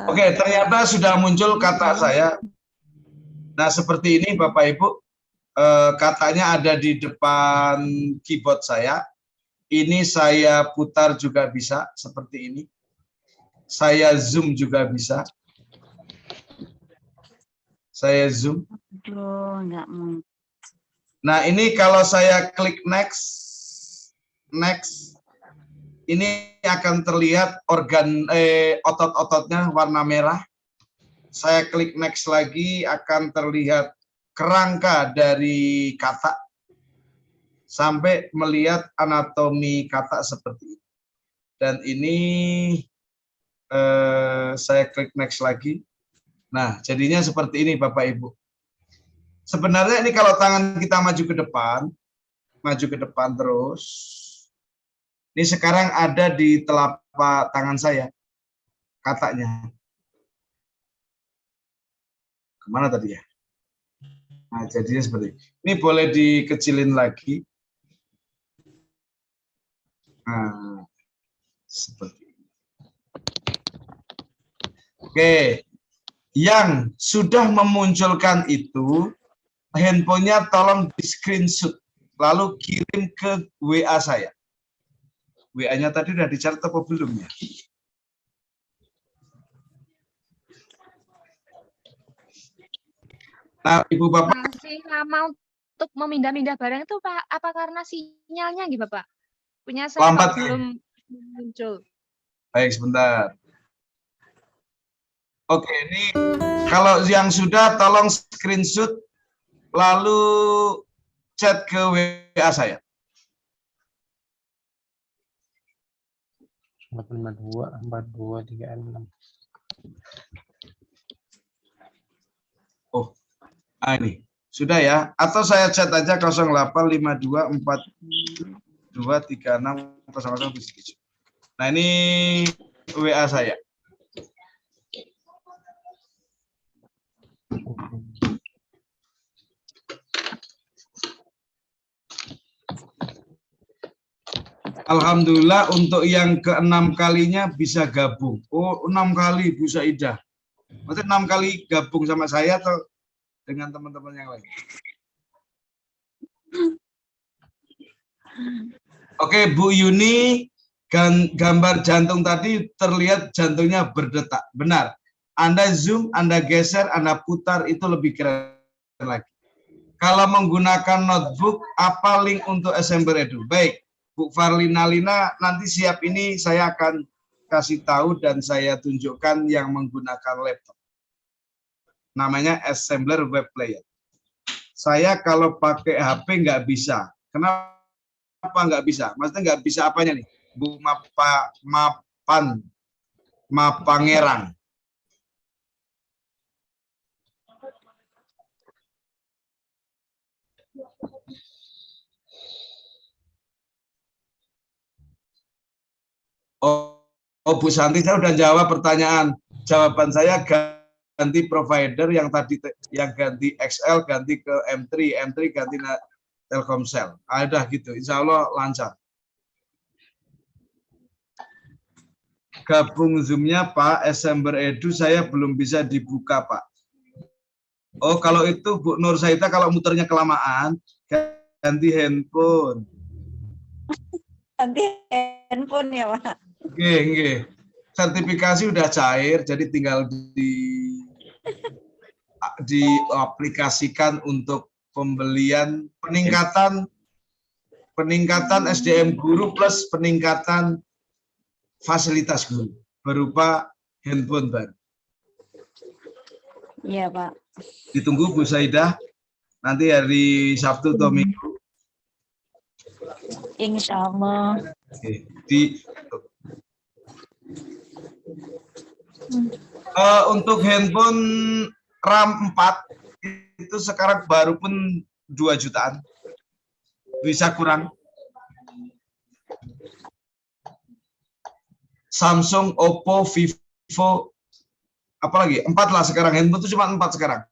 Oke, ternyata sudah muncul kata saya. Nah, seperti ini Bapak Ibu, katanya ada di depan keyboard saya. Ini saya putar juga bisa, seperti ini. Saya zoom juga bisa. Saya zoom. Nah, ini kalau saya klik next, ini akan terlihat organ otot-ototnya warna merah. Saya klik next lagi, akan terlihat kerangka dari kata sampai melihat anatomi kata seperti ini. Dan ini saya klik next lagi. Nah, jadinya seperti ini Bapak Ibu. Sebenarnya ini kalau tangan kita maju ke depan terus. Ini sekarang ada di telapak tangan saya, katanya. Kemana tadi ya? Nah, jadinya seperti ini. Ini boleh dikecilin lagi. Nah, seperti ini. Oke, yang sudah memunculkan itu, handphonenya tolong di screenshot, lalu kirim ke WA saya. WA-nya tadi udah dicatat apa belum ya? Nah, Ibu Bapak. Masih lama untuk memindah-mindah barang itu Pak, apa karena sinyalnya gitu Bapak? Punya saya Lambat. belum muncul. Baik, sebentar. Oke, ini kalau yang sudah tolong screenshot, lalu chat ke WA saya. 852 4236. Oh, ini sudah ya. Atau saya chat aja 0852 4236 0007. Nah ini WA saya. Alhamdulillah untuk yang ke-6 kalinya bisa gabung. Oh, 6 kali Bu Saidah. Maksudnya 6 kali gabung sama saya atau dengan teman-teman yang lain? Oke, Bu Yuni, gambar jantung tadi terlihat jantungnya berdetak. Benar. Anda zoom, Anda geser, Anda putar, itu lebih keren lagi. Kalau menggunakan notebook, apa link untuk Assembler Edu? Baik. Bu Farlina Lina, nanti siap ini saya akan kasih tahu dan saya tunjukkan yang menggunakan laptop. Namanya Assembler Web Player. saya kalau pakai HP nggak bisa. Kenapa nggak bisa? Maksudnya nggak bisa apanya nih? Bu Mapangerang. Oh, Bu Santi, saya udah jawab pertanyaan. Jawaban saya ganti provider yang tadi yang ganti XL ganti ke M3 ganti Telkomsel. Ada gitu, insya Allah lancar. Gabung Zoom-nya Pak, Esember Edu saya belum bisa dibuka Pak. Oh, kalau itu Bu Nur Saita kalau muternya kelamaan ganti handphone. Ganti handphone ya Pak. Oke. Sertifikasi udah cair, jadi tinggal diaplikasikan untuk pembelian peningkatan SDM guru plus peningkatan fasilitas guru berupa handphone baru. Iya Pak. Ditunggu Bu Saidah nanti hari Sabtu atau Minggu. Insya Allah. Oke. Untuk handphone RAM 4 itu sekarang baru pun 2 jutaan. Bisa kurang. Samsung, Oppo, Vivo, apalagi 4 lah sekarang, handphone itu cuma 4 sekarang.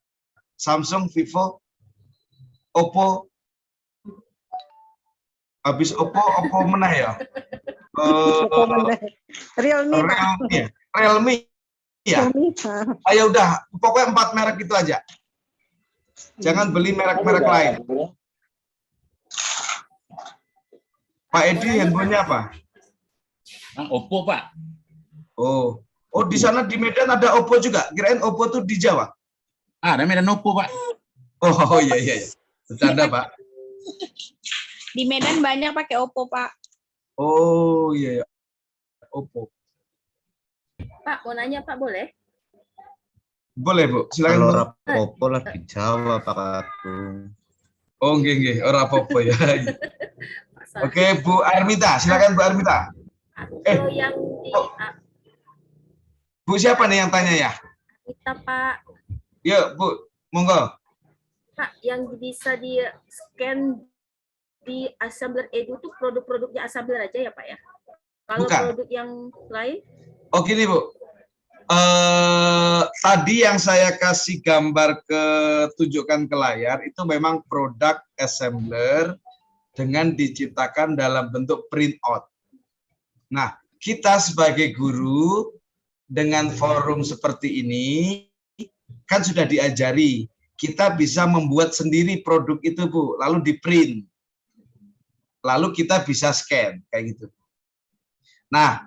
Samsung, Vivo, Oppo, habis Oppo mana ya? Realme ya. Ayo udah, pokoknya 4 merek itu aja. Jangan beli merek-merek lain. Pak Edi, handphonenya apa? Oppo, Pak. Oh, di sana di Medan ada Oppo juga. Kirain Oppo tuh di Jawa. Ada Medan Oppo, Pak. Oh iya. Bercanda, Pak. Di Medan banyak pakai Oppo, Pak. Oh iya. Oppo. Pak, mau nanya Pak, boleh? Boleh, Bu. Silakan. Kalau Oppo lah di Jawa, Pak Agung. Oh, nggih. Ora apa-apa ya. Oke, Bu Armita. Silakan Bu Armita. Atau yang di Bu siapa nih yang tanya ya? kita Pak. Yuk, Bu. Monggo. Pak, yang bisa di scan di Assembler Edu tuh produk-produknya Assembler aja ya Pak ya? Kalau Bukan. produk yang lain? Oh gini Bu. Tadi yang saya kasih gambar tunjukkan ke layar itu memang produk Assembler dengan diciptakan dalam bentuk print out. Nah, kita sebagai guru dengan forum seperti ini kan sudah diajari, kita bisa membuat sendiri produk itu Bu, lalu di print. Lalu kita bisa scan kayak gitu. Nah,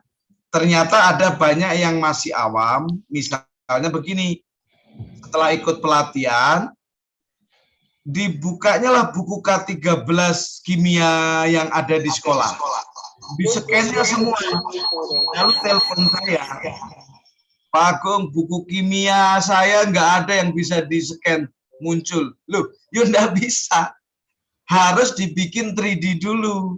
ternyata ada banyak yang masih awam, misalnya begini, setelah ikut pelatihan, dibukanya lah buku K13 kimia yang ada di sekolah. Di-scan-nya semua. Lalu telepon saya, Pak Agung, buku kimia saya nggak ada yang bisa di-scan muncul. Loh, ya nggak bisa. Harus dibikin 3D dulu.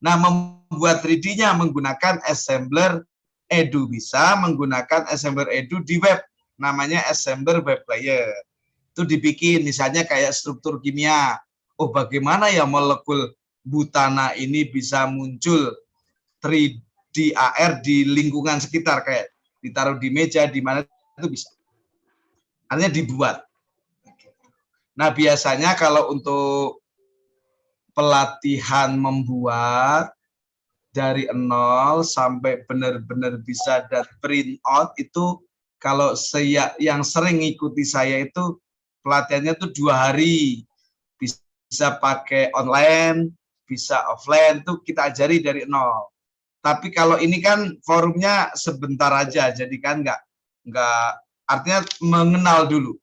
Nah, membuat 3D-nya menggunakan Assembler Edu. Bisa menggunakan Assembler Edu di web. Namanya Assembler Web Player. Itu dibikin, misalnya kayak struktur kimia. Oh, bagaimana ya molekul butana ini bisa muncul 3D AR di lingkungan sekitar, kayak ditaruh di meja, di mana itu bisa. Artinya dibuat. Nah, biasanya kalau untuk pelatihan membuat dari 0 sampai benar-benar bisa dan print out itu, kalau saya yang sering ngikuti saya itu pelatihannya tuh 2 hari, bisa pakai online, bisa offline, tuh kita ajari dari 0. Tapi kalau ini kan forumnya sebentar aja, jadi kan nggak artinya mengenal dulu.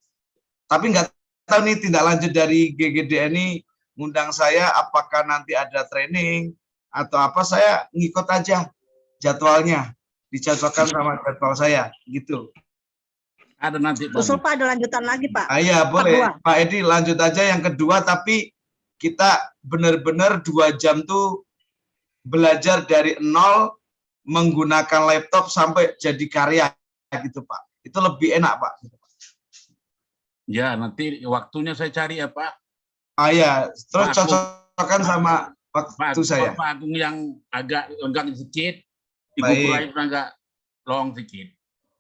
Tapi nggak tahu nih tindak lanjut dari GGDN ini ngundang saya, apakah nanti ada training atau apa, saya ngikut aja jadwalnya, dijadwalkan sama jadwal saya gitu. Ada nanti Pak. Usul Pak ada lanjutan lagi Pak. Iya boleh, dua. Pak Edi lanjut aja yang kedua, tapi kita benar-benar 2 jam tuh belajar dari nol menggunakan laptop sampai jadi karya gitu Pak. Itu lebih enak Pak. Ya, nanti waktunya saya cari ya Pak. Iya, terus Pak Agung. cocokkan sama waktu saya. Pak Agung yang agak lenggang sedikit, Ibu Baik. Pulayan agak long sedikit.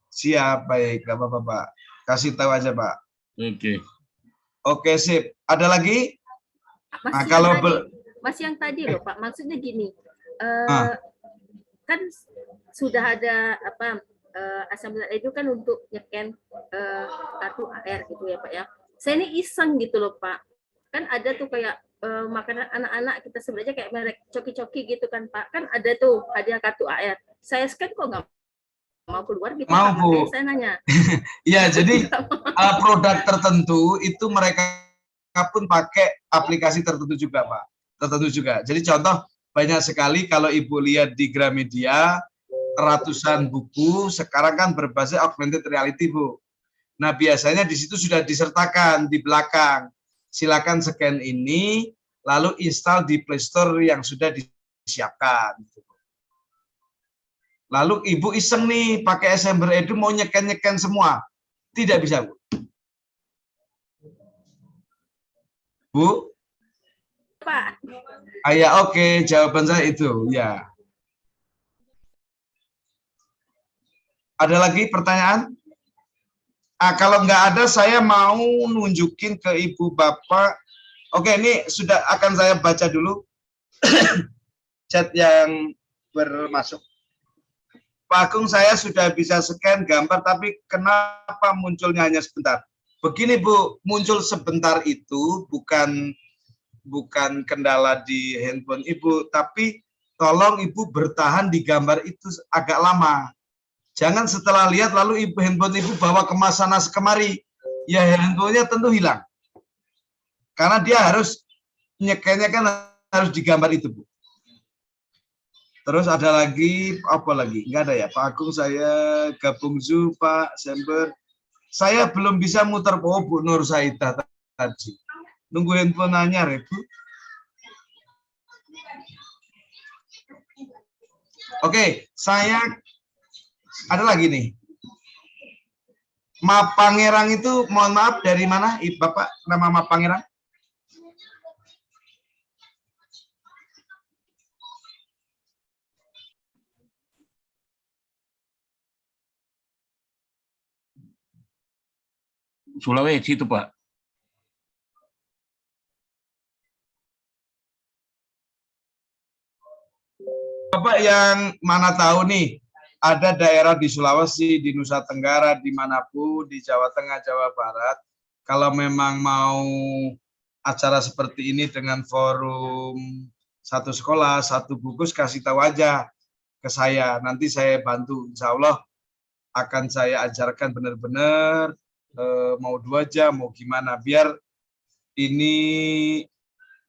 Siap, baik, nggak apa-apa Pak. Kasih tahu aja Pak. Oke. Oke, sip. Ada lagi? Masih Nah, yang kalau tadi, bel- masih yang tadi loh Pak, maksudnya gini, Ah. kan sudah ada apa Asambler itu kan untuk nyeken kartu AR gitu ya Pak ya. Saya ini iseng gitu loh Pak. Kan ada tuh kayak makanan anak-anak kita sebenarnya kayak merek coki-coki gitu kan Pak. Kan ada tuh hadiah kartu AR. Saya scan kok nggak mau keluar gitu Mau, Pak. Bu. Makanya saya nanya. Iya, jadi produk tertentu itu mereka pun pakai aplikasi tertentu juga, Pak. Tertentu juga. Jadi contoh banyak sekali kalau Ibu lihat di Gramedia, ratusan buku sekarang kan berbasis augmented reality, Bu. Nah, biasanya di situ sudah disertakan di belakang. Silakan scan ini, lalu install di Play Store yang sudah disiapkan. Lalu Ibu iseng nih pakai Asambler Edu mau nyeken-nyeken semua. Tidak bisa, Bu. Bu? Pak. Ya, oke, jawaban saya itu, ya. Ada lagi pertanyaan? Kalau nggak ada, saya mau nunjukin ke Ibu Bapak. Oke, ini sudah akan saya baca dulu chat yang bermasuk. Pak Agung, saya sudah bisa scan gambar, tapi kenapa munculnya hanya sebentar? Begini Bu, muncul sebentar itu bukan kendala di handphone Ibu, tapi tolong Ibu bertahan di gambar itu agak lama. Jangan setelah lihat lalu handphone Ibu bawa kemasan kemari, ya handphonenya tentu hilang. Karena dia harus nyekennya kan harus digambar itu, Bu. Terus ada lagi, apa lagi? Enggak ada ya, Pak Agung, saya gabung Zoom, Pak Sember. Saya belum bisa muter, Bu Nur Saidah tadi. Nunggu handphone anyar ya, Bu. Oke, saya ada lagi nih. Mapangerang itu, mohon maaf, dari mana, Bapak, nama Mapangerang? Sulawesi itu Pak. Bapak yang mana tahu nih, ada daerah di Sulawesi, di Nusa Tenggara, dimanapun, di Jawa Tengah, Jawa Barat, kalau memang mau acara seperti ini dengan forum satu sekolah, satu bungkus, kasih tahu aja ke saya. Nanti saya bantu, insya Allah akan saya ajarkan benar-benar, mau 2 jam, mau gimana, biar ini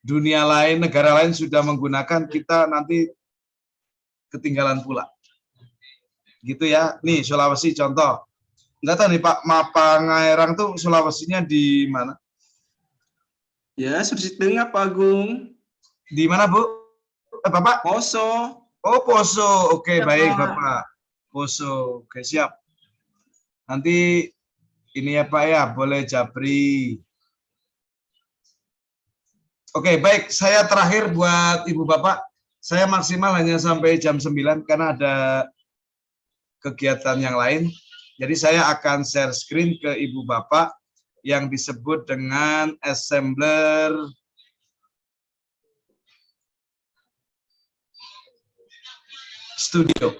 dunia lain, negara lain sudah menggunakan, kita nanti ketinggalan pula. Gitu ya. Nih Sulawesi contoh. Enggak tahu nih Pak, Mapangerang tuh Sulawesinya di mana? Ya, Sulawesi Tengah Pak Agung. Di mana, Bu? Bapak? Poso. Oh, Poso. Oke, Ya, baik Pak. Bapak. Poso. Oke, siap. Nanti ini ya Pak ya, boleh japri. Oke, baik. Saya terakhir buat Ibu Bapak. Saya maksimal hanya sampai jam 9 karena ada kegiatan yang lain. Jadi saya akan share screen ke Ibu Bapak yang disebut dengan Asambler Studio.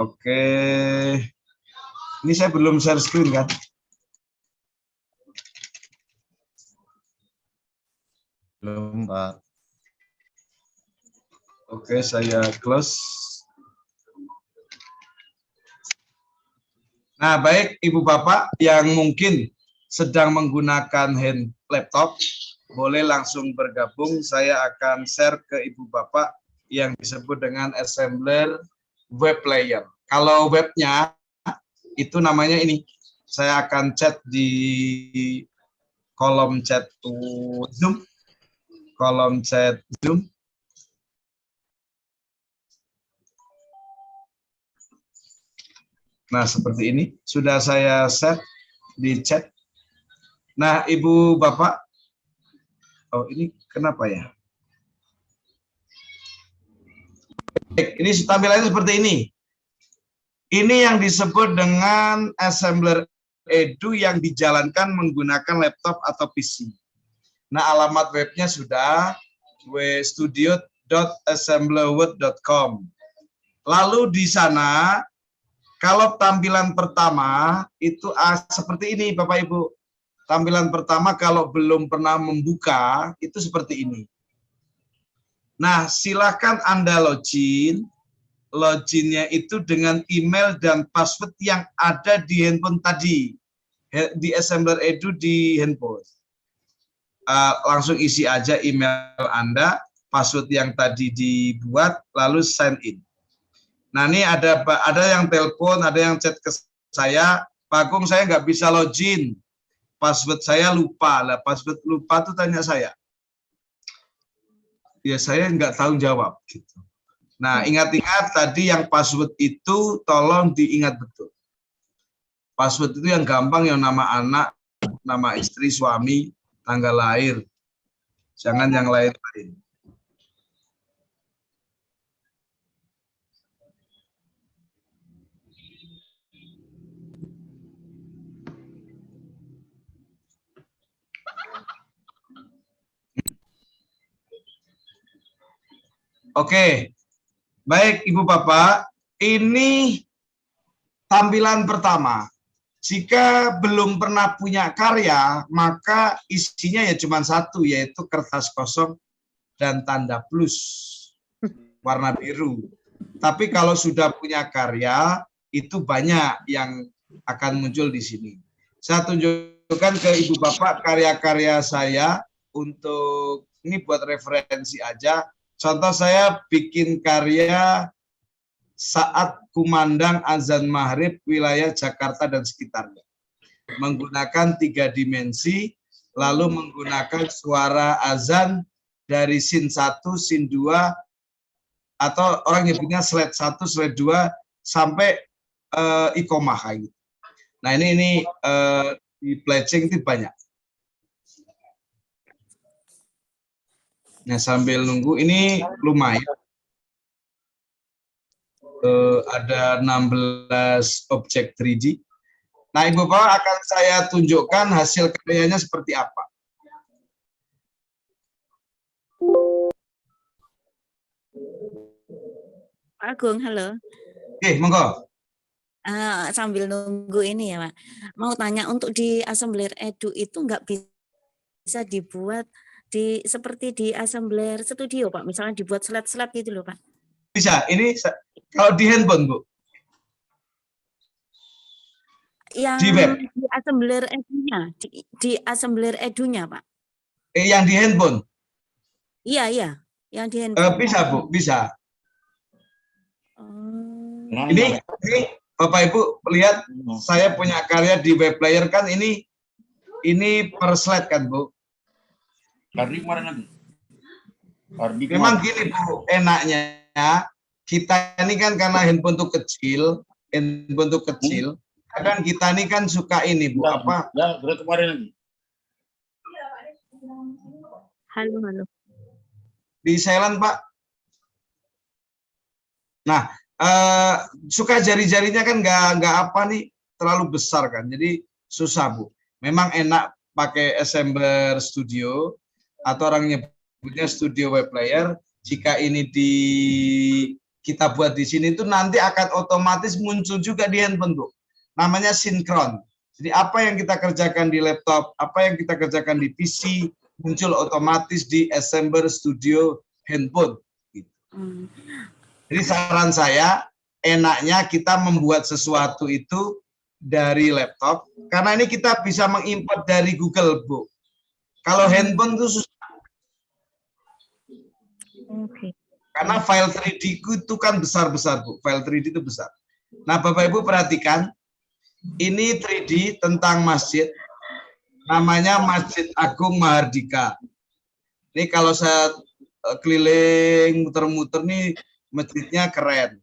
Oke. Ini saya belum share screen kan? Belum, Pak. Oke, saya close. Nah, baik Ibu Bapak yang mungkin sedang menggunakan laptop, boleh langsung bergabung. Saya akan share ke Ibu Bapak yang disebut dengan Assembler Web Player. Kalau webnya itu namanya ini. Saya akan chat di kolom chat Zoom. Kolom chat Zoom. Nah, seperti ini. Sudah saya set di chat. Nah, Ibu Bapak. Oh, ini kenapa ya? Ini tampilannya seperti ini. Ini yang disebut dengan Assembler Edu yang dijalankan menggunakan laptop atau PC. Nah, alamat webnya sudah wstudio.assemblerword.com. Lalu di sana, kalau tampilan pertama itu seperti ini, Bapak Ibu. Tampilan pertama kalau belum pernah membuka itu seperti ini. Nah, silakan Anda login. Loginnya itu dengan email dan password yang ada di handphone tadi. Di Assembler Edu di handphone. Langsung isi aja email Anda, password yang tadi dibuat, lalu sign in. Nah, ini ada yang telepon, ada yang chat ke saya, Pak Agung, saya nggak bisa login, password saya lupa. Lah, password lupa tuh tanya saya. Ya, saya nggak tahu jawab. Gitu. Nah, ingat-ingat tadi yang password itu tolong diingat betul. Password itu yang gampang, yang nama anak, nama istri, suami, tanggal lahir. Jangan yang lain-lain. Oke, baik Ibu Bapak, ini tampilan pertama. Jika belum pernah punya karya, maka isinya ya cuma satu, yaitu kertas kosong dan tanda plus warna biru. Tapi kalau sudah punya karya, itu banyak yang akan muncul di sini. Saya tunjukkan ke Ibu Bapak karya-karya saya untuk ini buat referensi aja. Contoh saya bikin karya saat kumandang azan maghrib wilayah Jakarta dan sekitarnya. Menggunakan 3 dimensi, lalu menggunakan suara azan dari sin 1, sin 2, atau orang nyebutnya slide 1, slide 2, sampai iqomah. Gitu. Nah ini di pledging itu banyak. Nah, sambil nunggu, ini lumayan. Ada 16 objek 3D. Nah, Ibu Bapak akan saya tunjukkan hasil karyanya seperti apa. Pak Agung, halo. Oke, monggo. Sambil nunggu ini ya, Pak. Mau tanya, untuk di Assembler Edu itu nggak bisa dibuat seperti di Assembler Studio, Pak. Misalnya dibuat slide-slide gitu loh, Pak. Bisa. Ini kalau di handphone, Bu. Yang di web. Di Assembler Edu-nya, di Assembler Edu-nya, Pak. Yang di handphone. Iya, yang di handphone. Bisa, Bu, bisa. Ini Bapak Ibu lihat, saya punya karya di web player kan, ini per slide kan, Bu. Memang gini, Bu, enaknya kita ini kan karena handphone tuh kecil, kadang kita ini kan suka ini, Bu, apa? Halo. Di silent, Pak. Nah, suka jari-jarinya kan nggak apa nih, terlalu besar kan, jadi susah, Bu. Memang enak pakai Assembler Studio, atau orang nyebutnya Studio Web Player. Jika ini kita buat di sini itu nanti akan otomatis muncul juga di handphone, Bu. Namanya sinkron. Jadi apa yang kita kerjakan di laptop, apa yang kita kerjakan di PC, muncul otomatis di Assembler Studio handphone. Gitu. Jadi saran saya, enaknya kita membuat sesuatu itu dari laptop, karena ini kita bisa mengimport dari Google, Bu. Kalau handphone itu susah. Oke. Karena file 3D itu kan besar-besar, Bu. File 3D itu besar. Nah, Bapak Ibu perhatikan, ini 3D tentang masjid, namanya Masjid Agung Mahardika. Ini kalau saya keliling, muter-muter nih, masjidnya keren.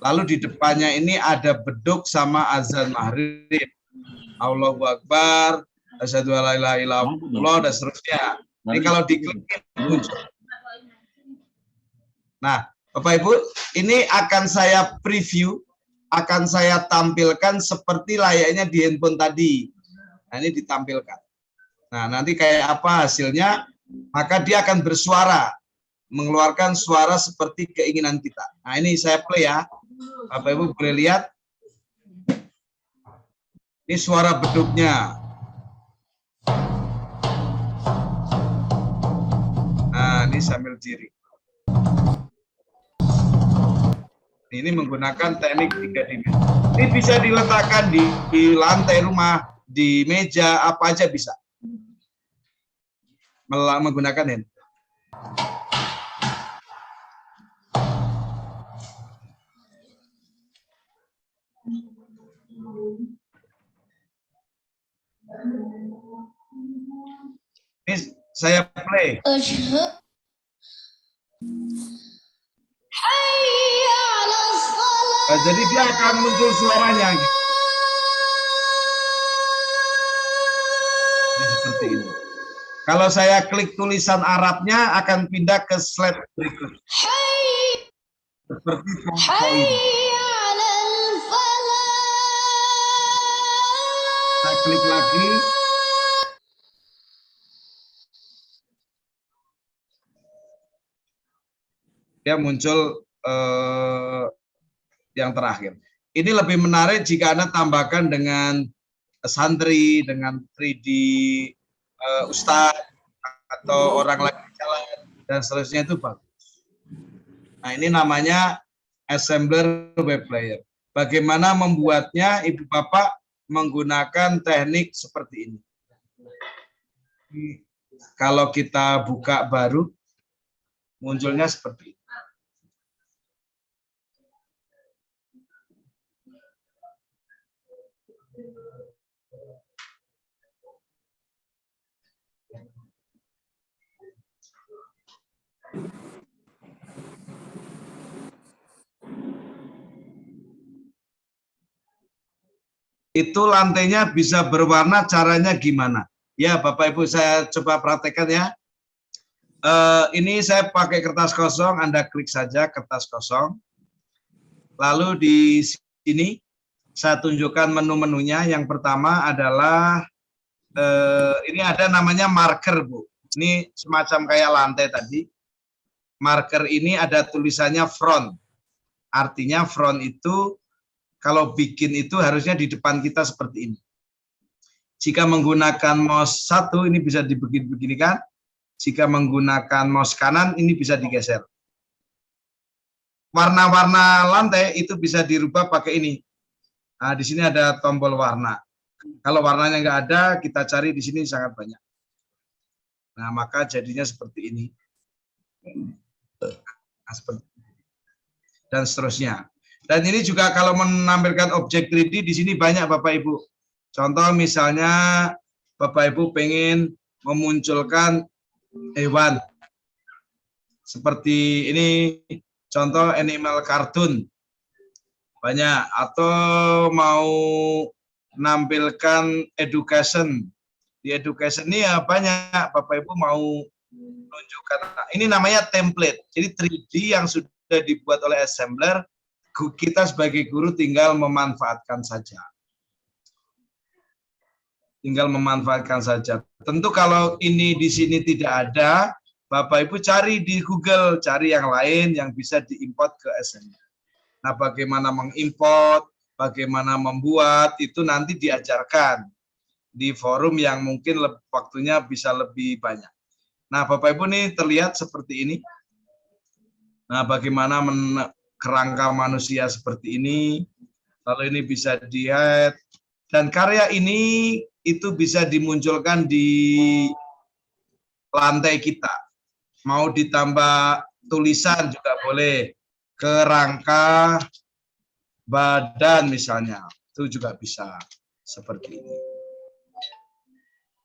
Lalu di depannya ini ada beduk sama azan maghrib. Allahu Akbar, asyhadu alla ilaha illallah, dan seterusnya. Ini kalau diklik muncul. Nah, Bapak Ibu, ini akan saya preview, akan saya tampilkan seperti layaknya di handphone tadi. Nah, ini ditampilkan. Nah, nanti kayak apa hasilnya, maka dia akan bersuara, mengeluarkan suara seperti keinginan kita. Nah, ini saya play ya. Bapak Ibu boleh lihat. Ini suara beduknya. Nah, ini sambil diri. Ini menggunakan teknik 3 dimensi. Ini bisa diletakkan di lantai rumah, di meja, apa aja bisa. Menggunakan handphone. Ini saya play. Nah, jadi dia akan muncul suaranya. Ini seperti ini. Kalau saya klik tulisan Arabnya akan pindah ke slide berikut. Seperti contoh ini. Saya klik lagi. Dia muncul yang terakhir. Ini lebih menarik jika Anda tambahkan dengan santri, dengan 3D ustadz, atau orang lagi jalan, dan seterusnya itu bagus. Nah, ini namanya Assembler Web Player. Bagaimana membuatnya, Ibu Bapak menggunakan teknik seperti ini. Kalau kita buka baru, munculnya seperti ini. Itu lantainya bisa berwarna, caranya gimana? Ya, Bapak Ibu, saya coba praktekkan ya. Ini saya pakai kertas kosong, Anda klik saja kertas kosong. Lalu di sini saya tunjukkan menu-menunya. Yang pertama adalah ini ada namanya marker, Bu. Ini semacam kayak lantai tadi. Marker ini ada tulisannya front. Artinya front itu kalau bikin itu harusnya di depan kita seperti ini. Jika menggunakan mouse satu, ini bisa dibegini-beginikan. Jika menggunakan mouse kanan, ini bisa digeser. Warna-warna lantai itu bisa dirubah pakai ini. Nah, di sini ada tombol warna. Kalau warnanya nggak ada, kita cari di sini sangat banyak. Nah, maka jadinya seperti ini. Nah, seperti ini. Dan seterusnya. Dan ini juga kalau menampilkan objek 3D di sini banyak Bapak Ibu. Contoh misalnya Bapak Ibu pengen memunculkan hewan. Seperti ini contoh animal cartoon. Banyak. Atau mau menampilkan education. Di education ini ya banyak Bapak Ibu mau menunjukkan. Ini namanya template. Jadi 3D yang sudah dibuat oleh assembler. Kita sebagai guru tinggal memanfaatkan saja. Tinggal memanfaatkan saja. Tentu kalau ini di sini tidak ada, Bapak Ibu cari di Google, cari yang lain yang bisa diimport ke assembler. Nah, bagaimana mengimport, bagaimana membuat, itu nanti diajarkan di forum yang mungkin waktunya bisa lebih banyak. Nah, Bapak Ibu nih terlihat seperti ini. Nah, bagaimana kerangka manusia seperti ini, lalu ini bisa di-hide, dan karya ini itu bisa dimunculkan di lantai kita. Mau ditambah tulisan juga boleh, kerangka badan misalnya, itu juga bisa seperti ini.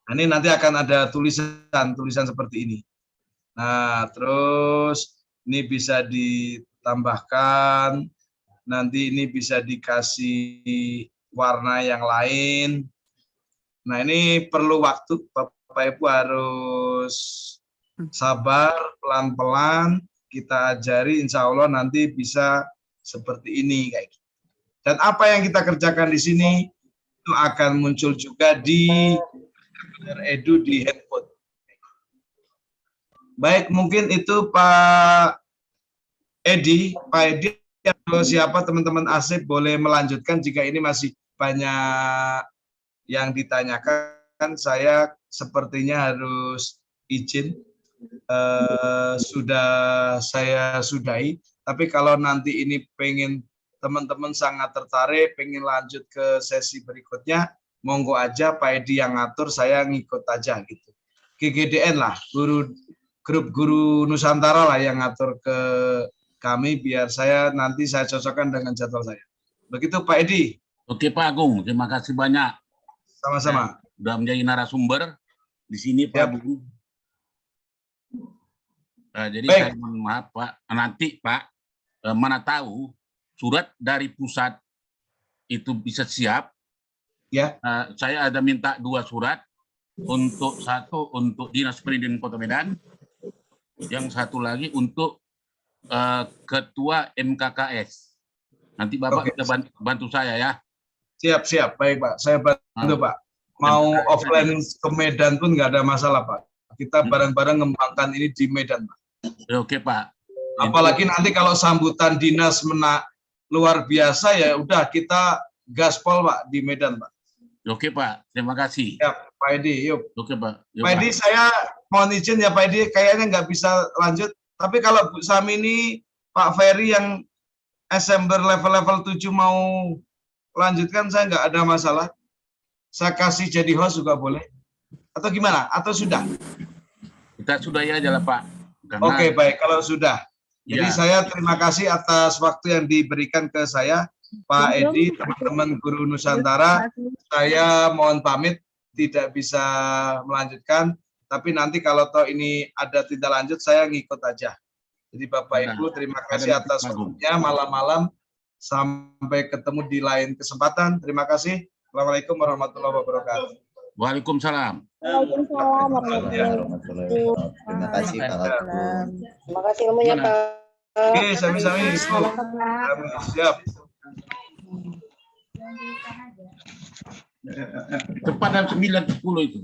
Nah, ini nanti akan ada tulisan seperti ini. Nah, terus ini bisa ditambahkan, nanti ini bisa dikasih warna yang lain. Nah, ini perlu waktu, Bapak Ibu harus sabar, pelan-pelan, kita ajari, insya Allah nanti bisa seperti ini. Kayak gitu. Dan apa yang kita kerjakan di sini, itu akan muncul juga di Edu di handphone. Baik, mungkin itu Pak Edi. Pak Edi, atau siapa teman-teman asik boleh melanjutkan jika ini masih banyak yang ditanyakan. Saya sepertinya harus izin. Sudah saya sudahi. Tapi kalau nanti ini pengen teman-teman sangat tertarik, pengen lanjut ke sesi berikutnya, monggo aja Pak Edi yang ngatur, saya ngikut aja gitu. GGDN lah, grup guru Nusantara lah yang ngatur ke kami, biar saya nanti saya cocokkan dengan jadwal saya. Begitu Pak Edi. Oke Pak Agung, terima kasih banyak. Sama-sama. Sudah menjadi narasumber di sini Pak Agung. Jadi baik. saya mohon maaf Pak, nanti Pak, mana tahu surat dari pusat itu bisa siap. Ya. Saya ada minta 2 surat, satu untuk Dinas Pendidikan Kota Medan, yang satu lagi untuk Ketua MKKS. Nanti Bapak bisa bantu saya ya. Siap, baik Pak. Saya bantu Pak. Mau offline ke Medan pun nggak ada masalah Pak. Kita bareng-bareng ngembangkan ini di Medan Pak. Oke Pak. Apalagi nanti kalau sambutan dinas luar biasa ya udah kita gaspol Pak di Medan Pak. Oke Pak, terima kasih. Ya, Pak Edi, yuk. Oke Pak. Yuk, Pak Edi, saya mohon izin ya Pak Edi, kayaknya nggak bisa lanjut. Tapi kalau Bu Sami ini, Pak Ferry yang Assembler level 7 mau lanjutkan, saya nggak ada masalah. Saya kasih jadi host juga boleh. Atau gimana? Atau sudah? Kita sudahi aja lah Pak. Oke, baik. Kalau sudah. Jadi saya terima kasih atas waktu yang diberikan ke saya. Pak Edi, teman-teman guru Nusantara, saya mohon pamit tidak bisa melanjutkan, tapi nanti kalau toh ini ada tindak lanjut saya ngikut aja. Jadi Bapak Ibu terima kasih atas waktunya malam-malam, sampai ketemu di lain kesempatan. Terima kasih. Assalamualaikum warahmatullahi wabarakatuh. Waalaikumsalam. Waalaikumsalam warahmatullahi wabarakatuh. Terima kasih Pak Agung. Terima kasih ilmunya Pak. Oke, sami-sami. Siap. Cepat jam 9.10 itu.